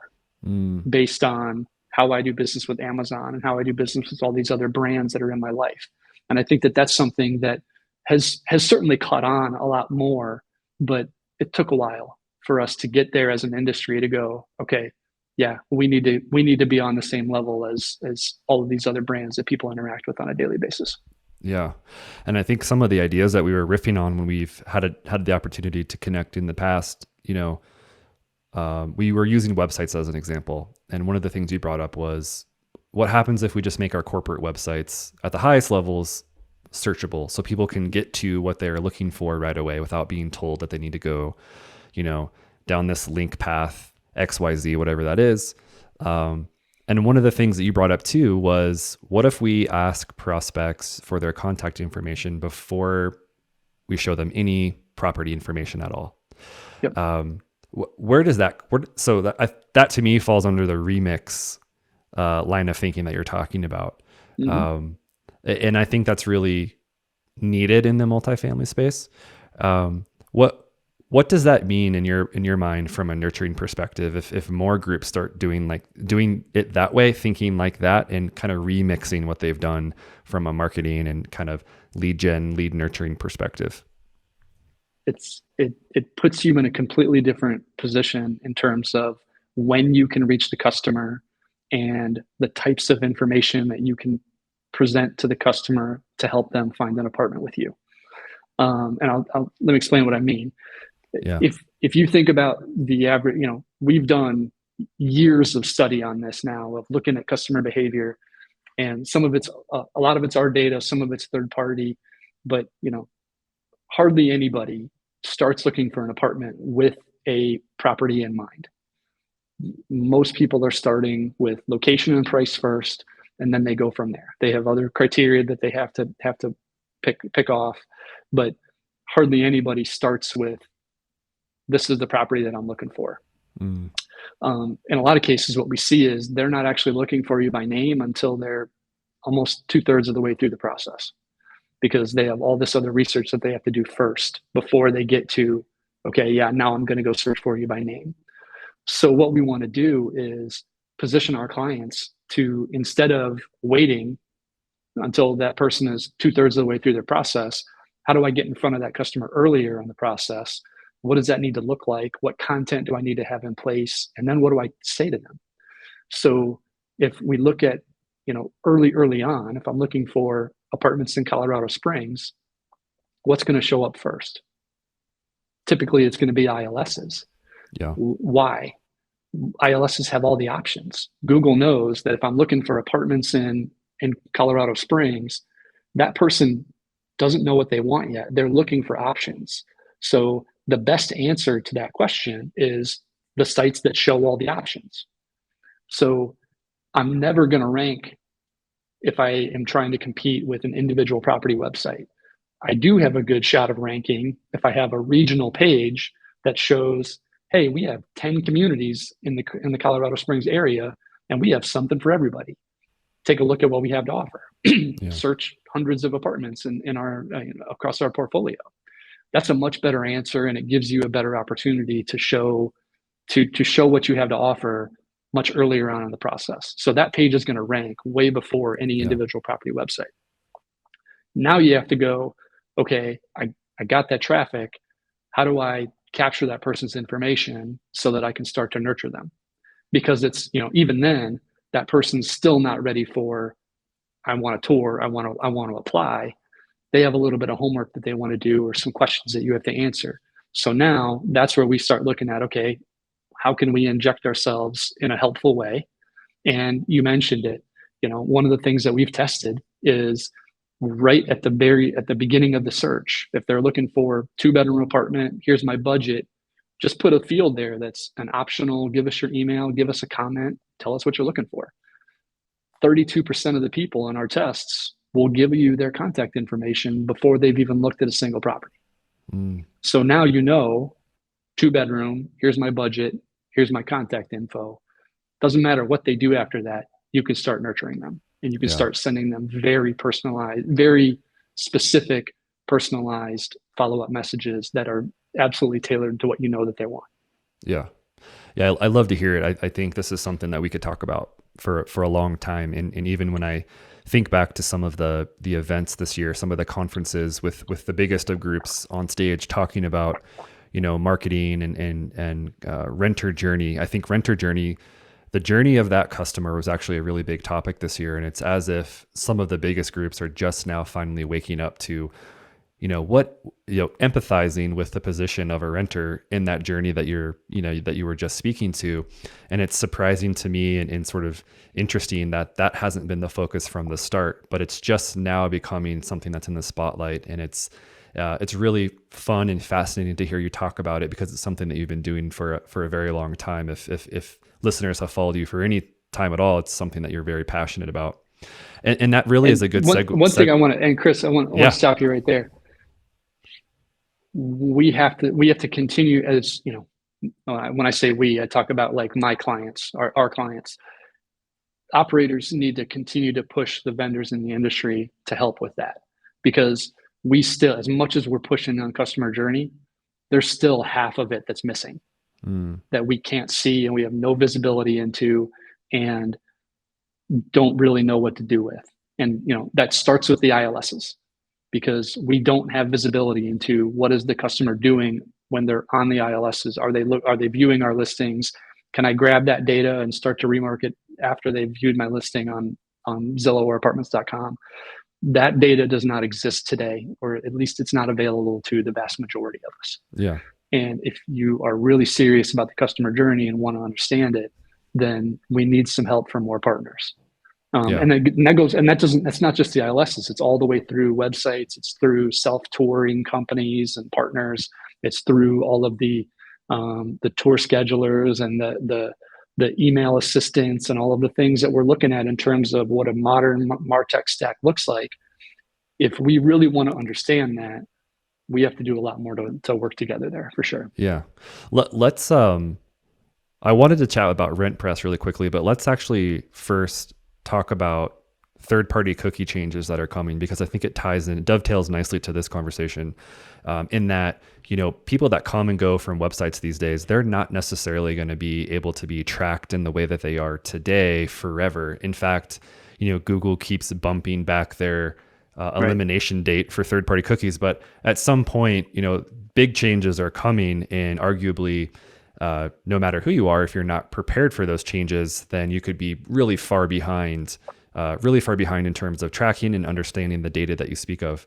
based on how I do business with Amazon and how I do business with all these other brands that are in my life. And I think that that's something that has certainly caught on a lot more, but it took a while for us to get there as an industry to go, okay, yeah, we need to be on the same level as all of these other brands that people interact with on a daily basis. Yeah. And I think some of the ideas that we were riffing on when we've had the opportunity to connect in the past, we were using websites as an example. And one of the things you brought up was, what happens if we just make our corporate websites at the highest levels searchable, so people can get to what they're looking for right away without being told that they need to go, down this link path, XYZ, whatever that is. And one of the things that you brought up too was, what if we ask prospects for their contact information before we show them any property information at all? Yep. That to me falls under the remix line of thinking that you're talking about. Mm-hmm. And I think that's really needed in the multifamily space. What does that mean in your mind from a nurturing perspective? If more groups start doing it that way, thinking like that, and kind of remixing what they've done from a marketing and kind of lead nurturing perspective? It puts you in a completely different position in terms of when you can reach the customer and the types of information that you can present to the customer to help them find an apartment with you. And let me explain what I mean. Yeah. If you think about the average, we've done years of study on this now, of looking at customer behavior, and some of it's a lot of it's our data, some of it's third party. but hardly anybody starts looking for an apartment with a property in mind. Most people are starting with location and price first, and then they go from there. They have other criteria that they have to pick off, but hardly anybody starts with, this is the property that I'm looking for. In a lot of cases, what we see is they're not actually looking for you by name until they're almost 2/3 of the way through the process, because they have all this other research that they have to do first before they get to, okay, yeah, now I'm going to go search for you by name. So what we want to do is position our clients to, instead of waiting until that person is 2/3 of the way through their process, how do I get in front of that customer earlier in the process? What does that need to look like? What content do I need to have in place? And then what do I say to them? So if we look at, early on, if I'm looking for apartments in Colorado Springs, what's going to show up first? Typically, it's going to be ILSs. Yeah. Why? ILSs have all the options. Google knows that if I'm looking for apartments in Colorado Springs, that person doesn't know what they want yet. They're looking for options. So the best answer to that question is the sites that show all the options. So I'm never going to rank if I am trying to compete with an individual property website. I do have a good shot of ranking if I have a regional page that shows, hey, we have 10 communities in the Colorado Springs area, and we have something for everybody. Take a look at what we have to offer. Yeah. Search hundreds of apartments in our across our portfolio. That's a much better answer, and it gives you a better opportunity to show what you have to offer much earlier on in the process. So that page is going to rank way before any individual property website. Now you have to go, okay, I got that traffic. How do I capture that person's information so that I can start to nurture them? Because it's, even then, that person's still not ready for, I want a tour, I want to apply. They have a little bit of homework that they want to do, or some questions that you have to answer. So now that's where we start looking at, okay, how can we inject ourselves in a helpful way? And you mentioned it, one of the things that we've tested is right at the beginning of the search. If they're looking for 2-bedroom apartment, here's my budget, just put a field there that's an optional, give us your email, give us a comment, tell us what you're looking for. 32% of the people in our tests will give you their contact information before they've even looked at a single property. So now 2-bedroom, here's my budget, here's my contact info. Doesn't matter what they do after that, you can start nurturing them, and you can start sending them very personalized, very specific, personalized follow-up messages that are absolutely tailored to what that they want. Yeah. Yeah. I love to hear it. I think this is something that we could talk about for a long time. And even when I think back to some of the events this year, some of the conferences with the biggest of groups on stage talking about, marketing and renter journey. I think renter journey, the journey of that customer was actually a really big topic this year. And it's as if some of the biggest groups are just now finally waking up to, empathizing with the position of a renter in that journey that that you were just speaking to. And it's surprising to me and sort of interesting that hasn't been the focus from the start, but it's just now becoming something that's in the spotlight. And it's really fun and fascinating to hear you talk about it, because it's something that you've been doing for a very long time. If listeners have followed you for any time at all, it's something that you're very passionate about. And that really is a good segue. One thing I want to, and Chris, I want to stop you right there. We have to continue, as when I say we, I talk about like my clients, our clients. Operators need to continue to push the vendors in the industry to help with that, because we still, as much as we're pushing on customer journey, there's still half of it that's missing that we can't see, and we have no visibility into, and don't really know what to do with. And that starts with the ILSs, because we don't have visibility into what is the customer doing when they're on the ILSs. Are they viewing our listings? Can I grab that data and start to remarket after they've viewed my listing on Zillow or apartments.com? That data does not exist today, or at least it's not available to the vast majority of us. Yeah. And if you are really serious about the customer journey and want to understand it, then we need some help from more partners. Yeah. That's not just the ILSs. It's all the way through websites. It's through self-touring companies and partners. It's through all of the tour schedulers and the email assistants and all of the things that we're looking at in terms of what a modern MarTech stack looks like. If we really want to understand that, we have to do a lot more to work together there for sure. Yeah. Let's I wanted to chat about RentPress really quickly, but let's actually first talk about third-party cookie changes that are coming, because I think it ties in, it dovetails nicely to this conversation, in that, people that come and go from websites these days, they're not necessarily going to be able to be tracked in the way that they are today forever. In fact, Google keeps bumping back their elimination date for third-party cookies, but at some point, big changes are coming, and arguably, no matter who you are, if you're not prepared for those changes, then you could be really far behind in terms of tracking and understanding the data that you speak of.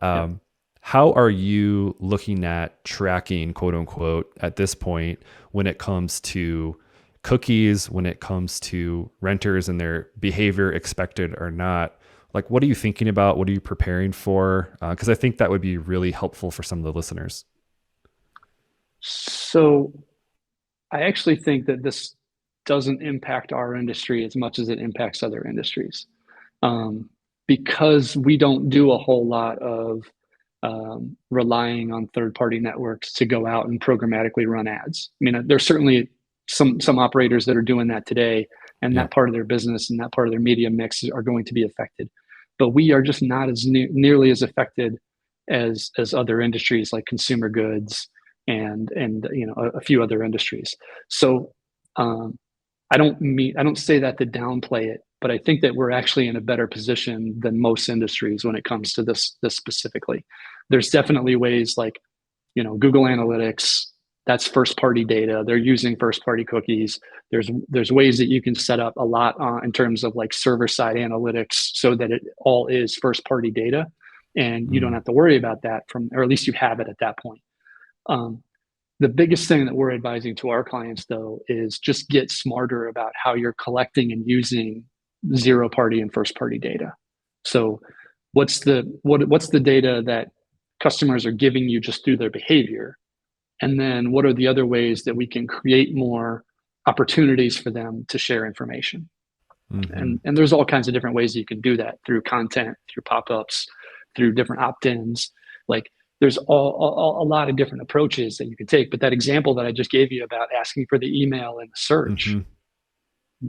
How are you looking at tracking, quote unquote, at this point when it comes to cookies, when it comes to renters and their behavior, expected or not? Like, what are you thinking about? What are you preparing for? Because I think that would be really helpful for some of the listeners. So I actually think that this doesn't impact our industry as much as it impacts other industries, because we don't do a whole lot of relying on third-party networks to go out and programmatically run ads. I mean, there's certainly some operators that are doing that today, and that part of their business and that part of their media mix are going to be affected. But we are just not as nearly as affected as other industries like consumer goods and a few other industries. So I don't say that to downplay it, but I think that we're actually in a better position than most industries when it comes to this specifically. There's definitely ways like, Google Analytics, that's first party data. They're using first party cookies. There's ways that you can set up a lot in terms of like server side analytics so that it all is first party data, and you don't have to worry about that or at least you have it at that point. The biggest thing that we're advising to our clients, though, is just get smarter about how you're collecting and using zero party and first party data. So what's the data that customers are giving you just through their behavior? And then what are the other ways that we can create more opportunities for them to share information? And there's all kinds of different ways that you can do that, through content, through pop-ups, through different opt-ins. Like, there's a lot of different approaches that you can take. But that example that I just gave you about asking for the email and the search,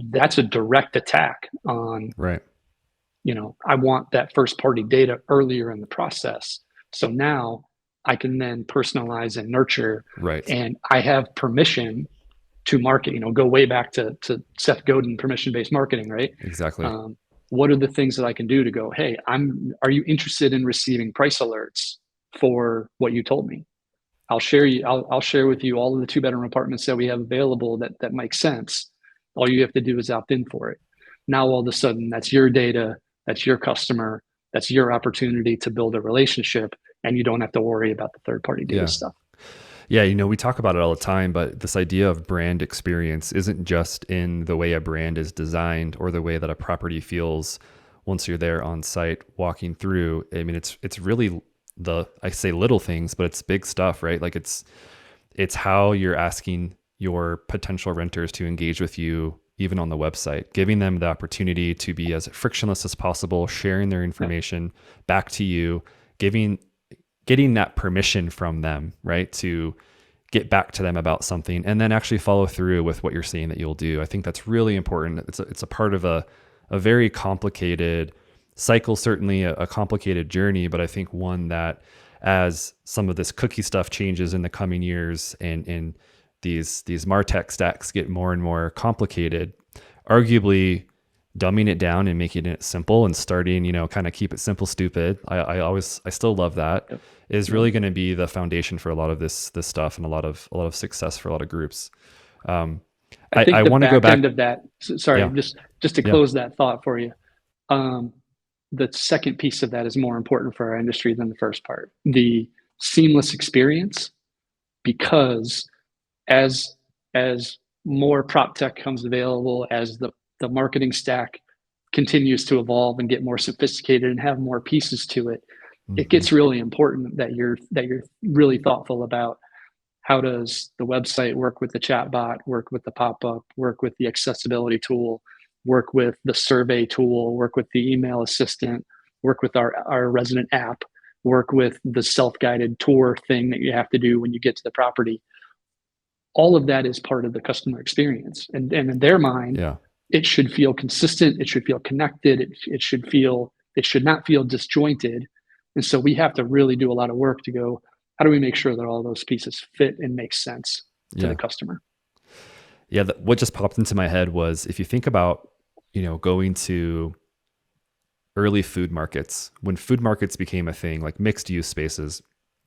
that's a direct attack on, I want that first party data earlier in the process. So now I can then personalize and nurture, and I have permission to market, go way back to Seth Godin, permission-based marketing, right? Exactly. What are the things that I can do to go, hey, are you interested in receiving price alerts for what you told me? I'll share with you all of the 2-bedroom apartments that we have available that make sense. All you have to do is opt in for it. Now, all of a sudden, that's your data, that's your customer, that's your opportunity to build a relationship, and you don't have to worry about the third-party data stuff. Yeah, we talk about it all the time, but this idea of brand experience isn't just in the way a brand is designed or the way that a property feels once you're there on site walking through. I mean, it's really I say little things, but it's big stuff, right? Like it's how you're asking your potential renters to engage with you, even on the website, giving them the opportunity to be as frictionless as possible, sharing their information back to you, getting that permission from them, right, to get back to them about something, and then actually follow through with what you're saying that you'll do. I think that's really important. It's a part of a very complicated cycle, certainly a complicated journey, but I think one that, as some of this cookie stuff changes in the coming years and these MarTech stacks get more and more complicated, arguably dumbing it down and making it simple and starting, kind of keep it simple, stupid. I still love that. Is really going to be the foundation for a lot of this stuff and a lot of success for a lot of groups. I think I want to go back end of that. Sorry, just to close that thought for you. The second piece of that is more important for our industry than the first part, the seamless experience, because as more prop tech comes available, as the marketing stack continues to evolve and get more sophisticated and have more pieces to it, it Mm-hmm. gets really important that you're really thoughtful about how does the website work with the chatbot, work with the pop-up, work with the accessibility tool, work with the survey tool, work with the email assistant, work with our resident app, work with the self-guided tour thing that you have to do when you get to the property. All of that is part of the customer experience. And in their mind, Yeah. it should feel consistent. It should feel connected. It should not feel disjointed. And so we have to really do a lot of work to go, how do we make sure that all those pieces fit and make sense to the Yeah. customer? Yeah. What just popped into my head was, if you think about, going to early food markets, when food markets became a thing, like mixed use spaces,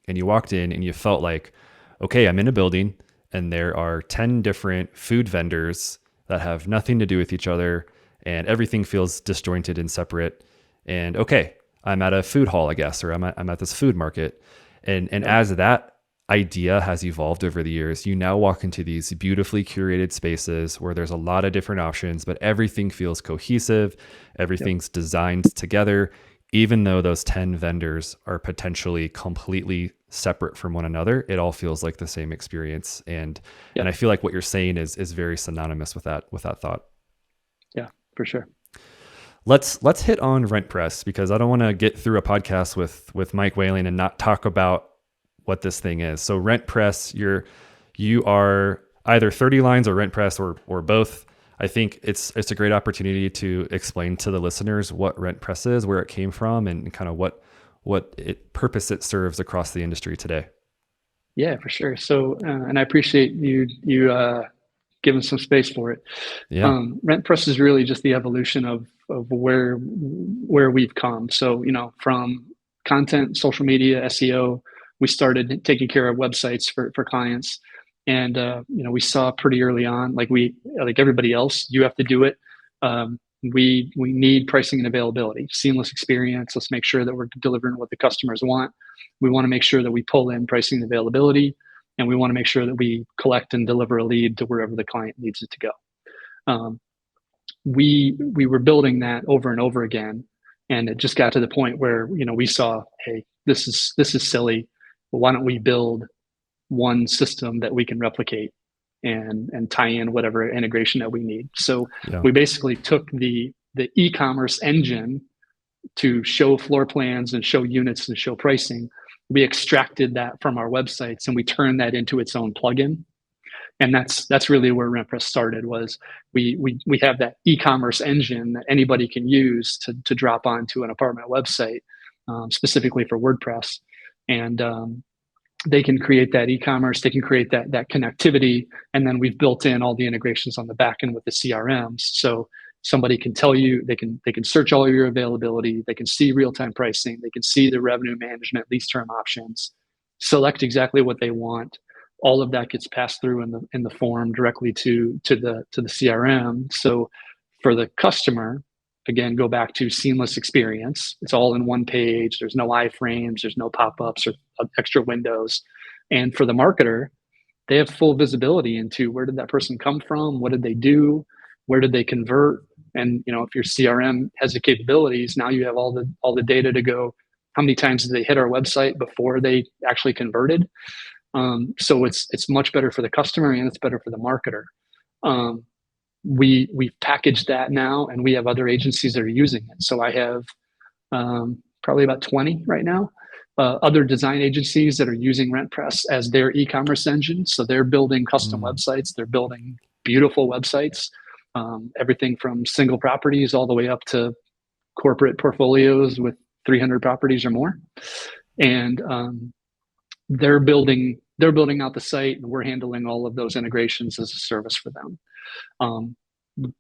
and you walked in and you felt like, okay, I'm in a building and there are 10 different food vendors that have nothing to do with each other, and everything feels disjointed and separate. And okay, I'm at a food hall, I guess, or I'm at this food market. And Right. as that idea has evolved over the years, you now walk into these beautifully curated spaces where there's a lot of different options, but everything feels cohesive. Everything's designed together, even though those 10 vendors are potentially completely separate from one another. It all feels like the same experience. And Yep. I feel like what you're saying is very synonymous with that thought. Yeah, for sure. Let's hit on RentPress, because I don't want to get through a podcast with Mike Whaling and not talk about what this thing is. So RentPress, you are either 30 Lines or RentPress or both. I think it's a great opportunity to explain to the listeners what RentPress is, where it came from, and kind of what purpose it serves across the industry today. Yeah, for sure. So, and I appreciate you giving some space for it. Yeah. RentPress is really just the evolution of where we've come. So, from content, social media, SEO, we started taking care of websites for clients. And, we saw pretty early on, like everybody else, you have to do it. We need pricing and availability, seamless experience. Let's make sure that we're delivering what the customers want. We want to make sure that we pull in pricing and availability, and we want to make sure that we collect and deliver a lead to wherever the client needs it to go. We were building that over and over again, and it just got to the point where we saw, hey, this is silly. Well, why don't we build one system that we can replicate and tie in whatever integration that we need? So Yeah. we basically took the e-commerce engine to show floor plans and show units and show pricing. We extracted that from our websites and we turned that into its own plugin. And that's really where RentPress started. Was we have that e-commerce engine that anybody can use to drop onto an apartment website, specifically for WordPress, and they can create that e-commerce, they can create that connectivity, and then we've built in all the integrations on the back end with the CRMs. So somebody can tell you, they can search all your availability, they can see real-time pricing, they can see the revenue management, lease term options, select exactly what they want. All of that gets passed through in the form directly to the CRM. So for the customer, again, go back to seamless experience. It's all in one page. There's no iframes, there's no pop-ups or extra windows. And for the marketer, they have full visibility into where did that person come from, what did they do, where did they convert, and if your CRM has the capabilities, now you have all the data to go, how many times did they hit our website before they actually converted. So it's much better for the customer and it's better for the marketer. We've packaged that now, and we have other agencies that are using it. So I have probably about 20 right now, other design agencies that are using RentPress as their e-commerce engine. So they're building custom websites, they're building beautiful websites, everything from single properties all the way up to corporate portfolios with 300 properties or more. And they're building out the site, and we're handling all of those integrations as a service for them.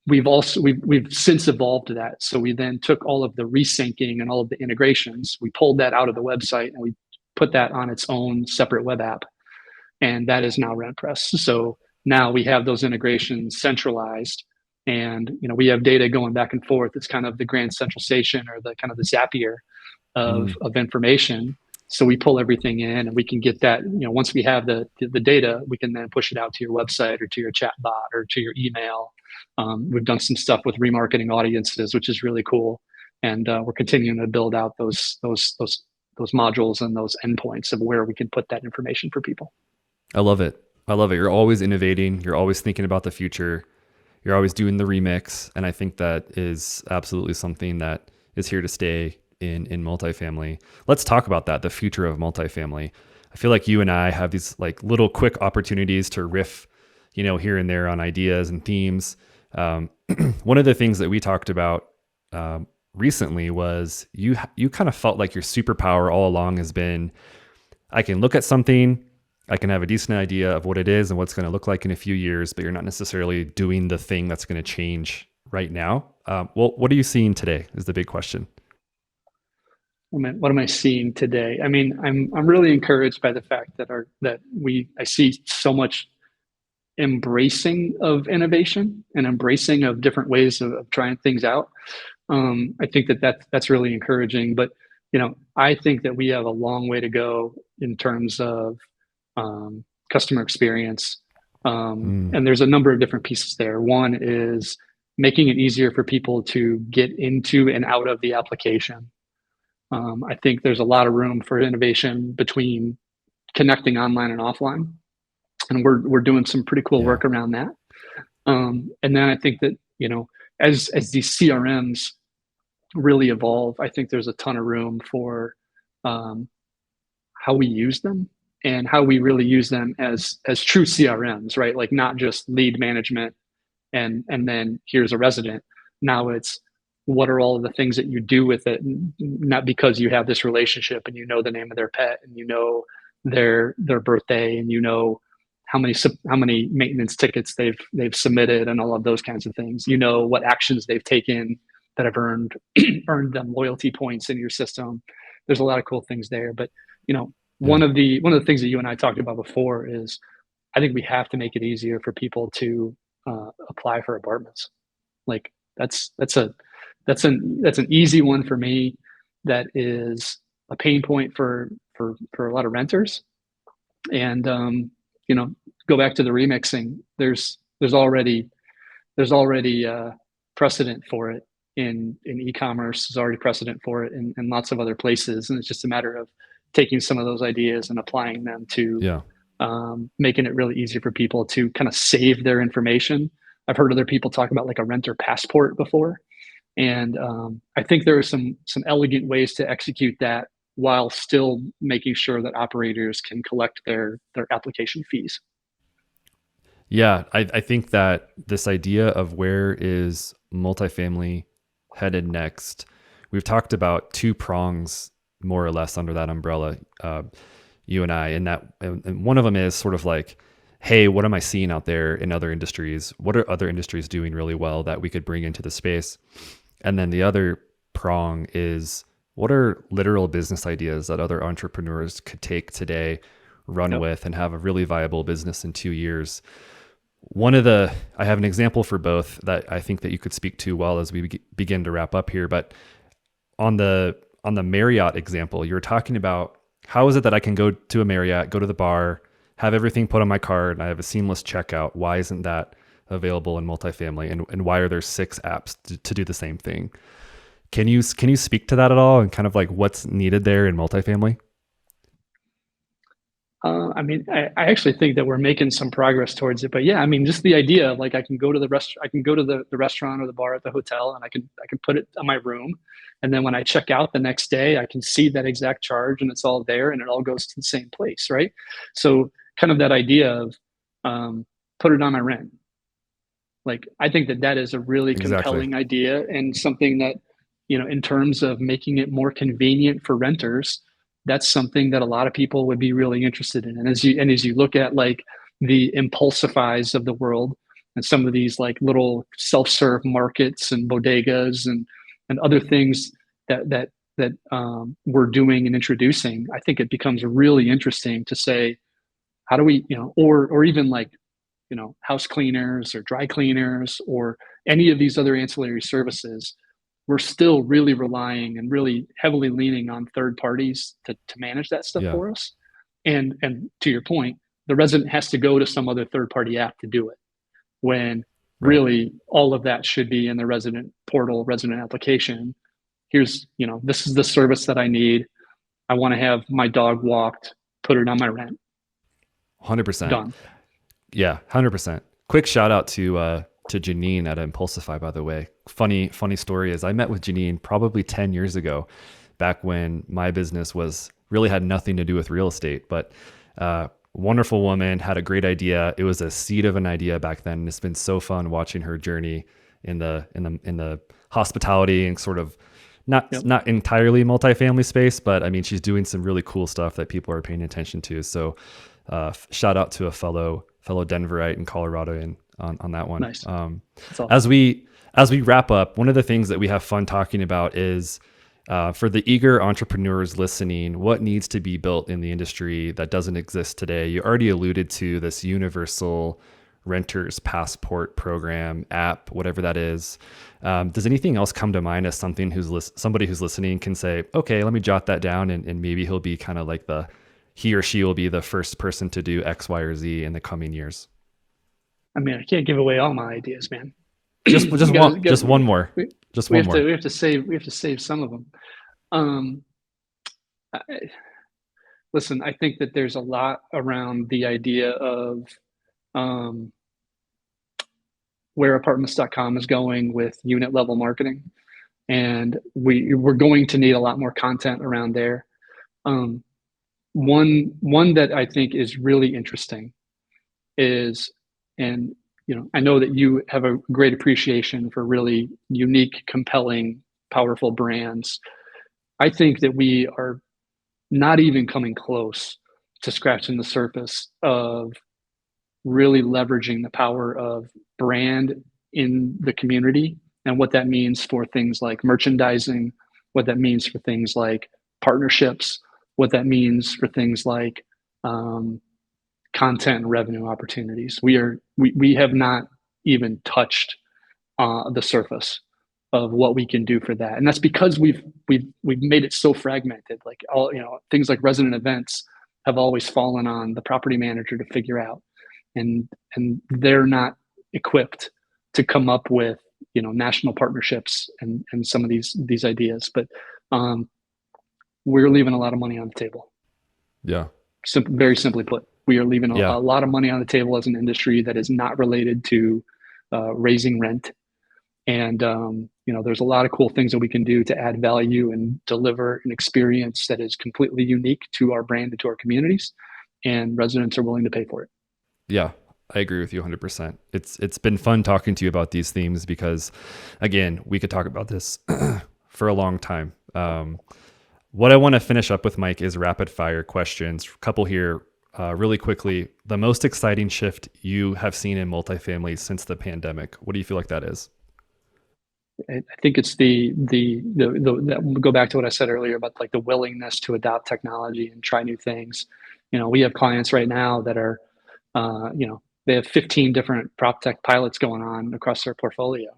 We've since evolved to that. So we then took all of the resyncing and all of the integrations, we pulled that out of the website and we put that on its own separate web app. And that is now RentPress. So now we have those integrations centralized, and we have data going back and forth. It's kind of the grand central station, or the kind of the Zapier of information. So we pull everything in, and we can get that, once we have the data, we can then push it out to your website or to your chat bot or to your email. We've done some stuff with remarketing audiences, which is really cool. And we're continuing to build out those modules and those endpoints of where we can put that information for people. I love it. I love it. You're always innovating. You're always thinking about the future. You're always doing the remix. And I think that is absolutely something that is here to stay in multifamily. Let's talk about that, the future of multifamily. I feel like you and I have these like little quick opportunities to riff, here and there on ideas and themes. One of the things that we talked about recently was you kind of felt like your superpower all along has been, I can look at something, I can have a decent idea of what it is and what's going to look like in a few years, but you're not necessarily doing the thing that's going to change right now. Well, what are you seeing today is the big question. What am I seeing today? I mean, I'm really encouraged by the fact that I see so much embracing of innovation and embracing of different ways of trying things out. I think that's really encouraging. But I think that we have a long way to go in terms of customer experience. And there's a number of different pieces there. One is making it easier for people to get into and out of the application. I think there's a lot of room for innovation between connecting online and offline, and we're doing some pretty cool work around that. And then I think that as these CRMs really evolve, I think there's a ton of room for how we use them and how we really use them as true CRMs, right? Like not just lead management and then here's a resident. Now it's what are all of the things that you do with it, not because you have this relationship and the name of their pet and their birthday and how many maintenance tickets they've submitted and all of those kinds of things. What actions they've taken that have earned them loyalty points in your system. There's a lot of cool things there, but one of the things that you and I talked about before is I think we have to make it easier for people to apply for apartments. Like that's an easy one for me. That is a pain point for a lot of renters. And go back to the remixing. There's already precedent for it in e-commerce. There's already precedent for it in lots of other places, and it's just a matter of taking some of those ideas and applying them to making it really easy for people to kind of save their information. I've heard other people talk about like a renter passport before. And I think there are some elegant ways to execute that while still making sure that operators can collect their application fees. Yeah, I think that this idea of where is multifamily headed next, we've talked about two prongs more or less under that umbrella, you and I, and one of them is sort of like, hey, what am I seeing out there in other industries? What are other industries doing really well that we could bring into the space? And then the other prong is, what are literal business ideas that other entrepreneurs could take today, run with, and have a really viable business in 2 years? I have an example for both that I think that you could speak to well as we begin to wrap up here. But on the Marriott example, you're talking about how is it that I can go to a Marriott, go to the bar, have everything put on my card, and I have a seamless checkout. Why isn't that available in multifamily? And why are there 6 apps to do the same thing? Can you speak to that at all and kind of like what's needed there in multifamily? I actually think that we're making some progress towards it, but yeah, I mean, just the idea of like, I can go to the restaurant or the bar at the hotel, and I can put it on my room. And then when I check out the next day, I can see that exact charge and it's all there and it all goes to the same place. Right. So kind of that idea of, put it on my rent. Like, I think that is a really compelling idea, and something that, in terms of making it more convenient for renters, that's something that a lot of people would be really interested in. And as you look at like the Impulsifys of the world and some of these like little self-serve markets and bodegas and other things that we're doing and introducing, I think it becomes really interesting to say, how do we, or even like, house cleaners or dry cleaners or any of these other ancillary services. we're still really relying and really heavily leaning on third parties to manage that stuff Yeah. for us. And to your point, the resident has to go to some other third party app to do it, when Right. really all of that should be in the resident portal, resident application. Here's, this is the service that I need. I want to have my dog walked, put it on my rent. 100%. Done. Yeah, 100%. Quick shout out to Janine at Impulsify, by the way. Funny story is I met with Janine probably 10 years ago, back when my business really had nothing to do with real estate, but wonderful woman, had a great idea. It was a seed of an idea back then. And it's been so fun watching her journey in the hospitality and sort of not entirely multifamily space, but I mean, she's doing some really cool stuff that people are paying attention to. So shout out to a fellow Denverite in Colorado on that one. Nice. Awesome. As we wrap up, one of the things that we have fun talking about is for the eager entrepreneurs listening, what needs to be built in the industry that doesn't exist today. You already alluded to this universal renter's passport program, app, whatever that is. Does anything else come to mind as something somebody who's listening can say, okay, let me jot that down, and maybe he'll be kind of like he or she will be the first person to do X, Y, or Z in the coming years? I mean, I can't give away all my ideas, man. Just one more. We have to save some of them. Listen, I think that there's a lot around the idea of where apartments.com is going with unit level marketing, and we're going to need a lot more content around there. One that I think is really interesting is, and I know that you have a great appreciation for really unique, compelling, powerful brands. I think that we are not even coming close to scratching the surface of really leveraging the power of brand in the community, and what that means for things like merchandising, what that means for things like partnerships, what that means for things like content and revenue opportunities. We have not even touched the surface of what we can do for that, and that's because we've made it so fragmented. Like all things like resident events have always fallen on the property manager to figure out, and they're not equipped to come up with national partnerships and some of these ideas. But we're leaving a lot of money on the table. Yeah. Very simply put, we are leaving a lot of money on the table as an industry that is not related to raising rent. And there's a lot of cool things that we can do to add value and deliver an experience that is completely unique to our brand and to our communities, and residents are willing to pay for it. Yeah, I agree with you 100%. It's been fun talking to you about these themes because, again, we could talk about this for a long time. What I want to finish up with, Mike, is rapid fire questions. A couple here really quickly. The most exciting shift you have seen in multifamily since the pandemic, what do you feel like that is? I think it's the go back to what I said earlier about like the willingness to adopt technology and try new things. We have clients right now that are, they have 15 different prop tech pilots going on across their portfolio.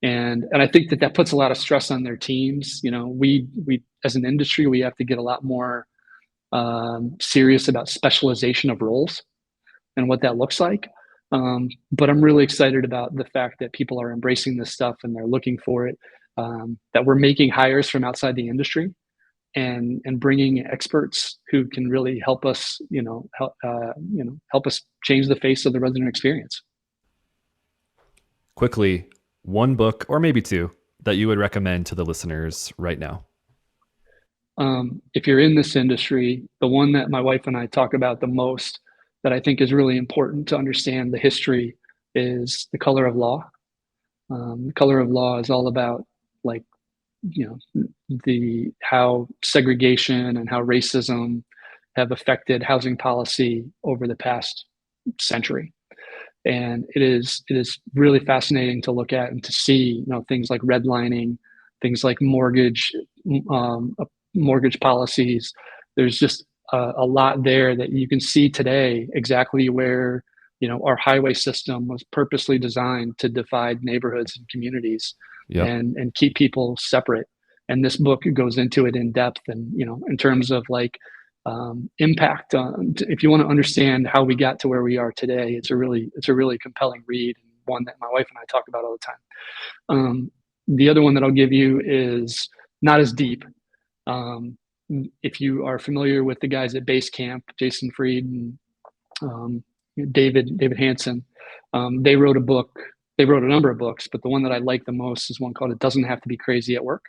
And I think that puts a lot of stress on their teams. We as an industry, we have to get a lot more serious about specialization of roles and what that looks like. But I'm really excited about the fact that people are embracing this stuff and they're looking for it, that we're making hires from outside the industry and bringing experts who can really help us, help us change the face of the resident experience. Quickly, one book or maybe two that you would recommend to the listeners right now. If you're in this industry, the one that my wife and I talk about the most that I think is really important to understand the history is The Color of Law. The Color of Law is all about how segregation and how racism have affected housing policy over the past century. And it is really fascinating to look at and to see, things like redlining, things like mortgage policies. There's just a lot there that you can see today exactly where, our highway system was purposely designed to divide neighborhoods and communities. Yep. and keep people separate. And this book goes into it in depth, and in terms of like impact on, if you want to understand how we got to where we are today, it's a really compelling read, and one that my wife and I talk about all the time. The other one that I'll give you is not as deep. If you are familiar with the guys at Basecamp, Jason Fried and David Hansen, they wrote a book. They wrote a number of books, but the one that I like the most is one called "It Doesn't Have to Be Crazy at Work."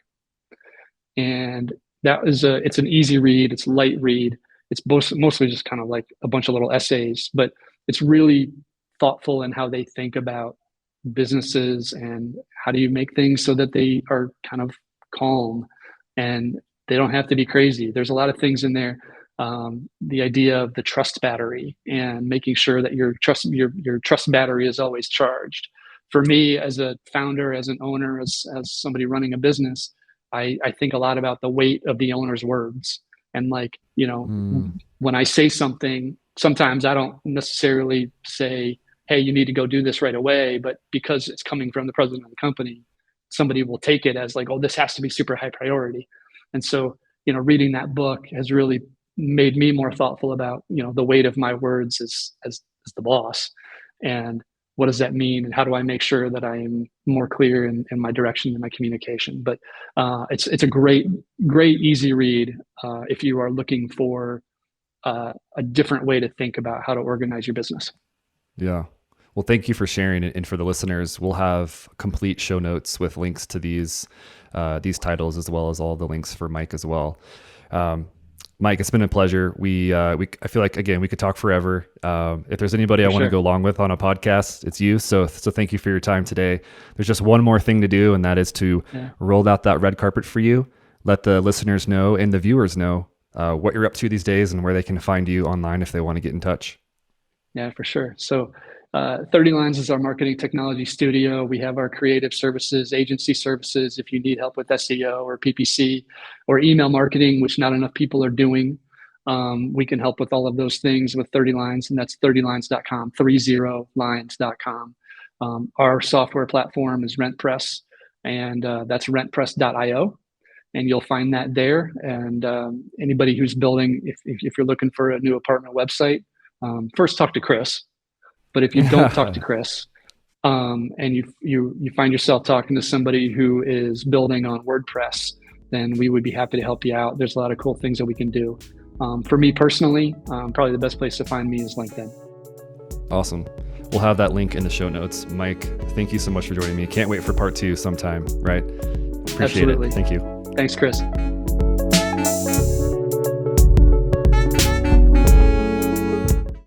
And it's an easy read. It's a light read. It's mostly just kind of like a bunch of little essays, but it's really thoughtful in how they think about businesses and how do you make things so that they are kind of calm and they don't have to be crazy. There's a lot of things in there. The idea of the trust battery and making sure that your trust battery is always charged. For me, as a founder, as an owner, as somebody running a business, I think a lot about the weight of the owner's words. And like, when I say something, sometimes I don't necessarily say, hey, you need to go do this right away. But because it's coming from the president of the company, somebody will take it as like, oh, this has to be super high priority. And so, reading that book has really made me more thoughtful about, the weight of my words as the boss. And what does that mean? And how do I make sure that I am more clear in my direction and my communication? But it's a great, easy read if you are looking for a different way to think about how to organize your business. Yeah. Well, thank you for sharing it. And for the listeners, we'll have complete show notes with links to these titles, as well as all the links for Mike as well. Mike, it's been a pleasure. I feel like, again, we could talk forever. If there's anybody I want to go along with on a podcast, it's you. So thank you for your time today. There's just one more thing to do, and that is to roll out that red carpet for you. Let the listeners know and the viewers know what you're up to these days and where they can find you online if they want to get in touch. Yeah, for sure. So 30 Lines is our marketing technology studio. We have our creative services, agency services. If you need help with SEO or PPC or email marketing, which not enough people are doing, we can help with all of those things with 30 Lines, and that's 30lines.com, 30lines.com. Our software platform is RentPress, and that's rentpress.io. And you'll find that there. And anybody who's building, if you're looking for a new apartment website, first talk to Chris. But if you don't talk to Chris, and you find yourself talking to somebody who is building on WordPress, then we would be happy to help you out. There's a lot of cool things that we can do. For me personally, probably the best place to find me is LinkedIn. Awesome. We'll have that link in the show notes. Mike, thank you so much for joining me. Can't wait for part 2 sometime, right? Appreciate Absolutely. it. Thank you. Thanks, Chris.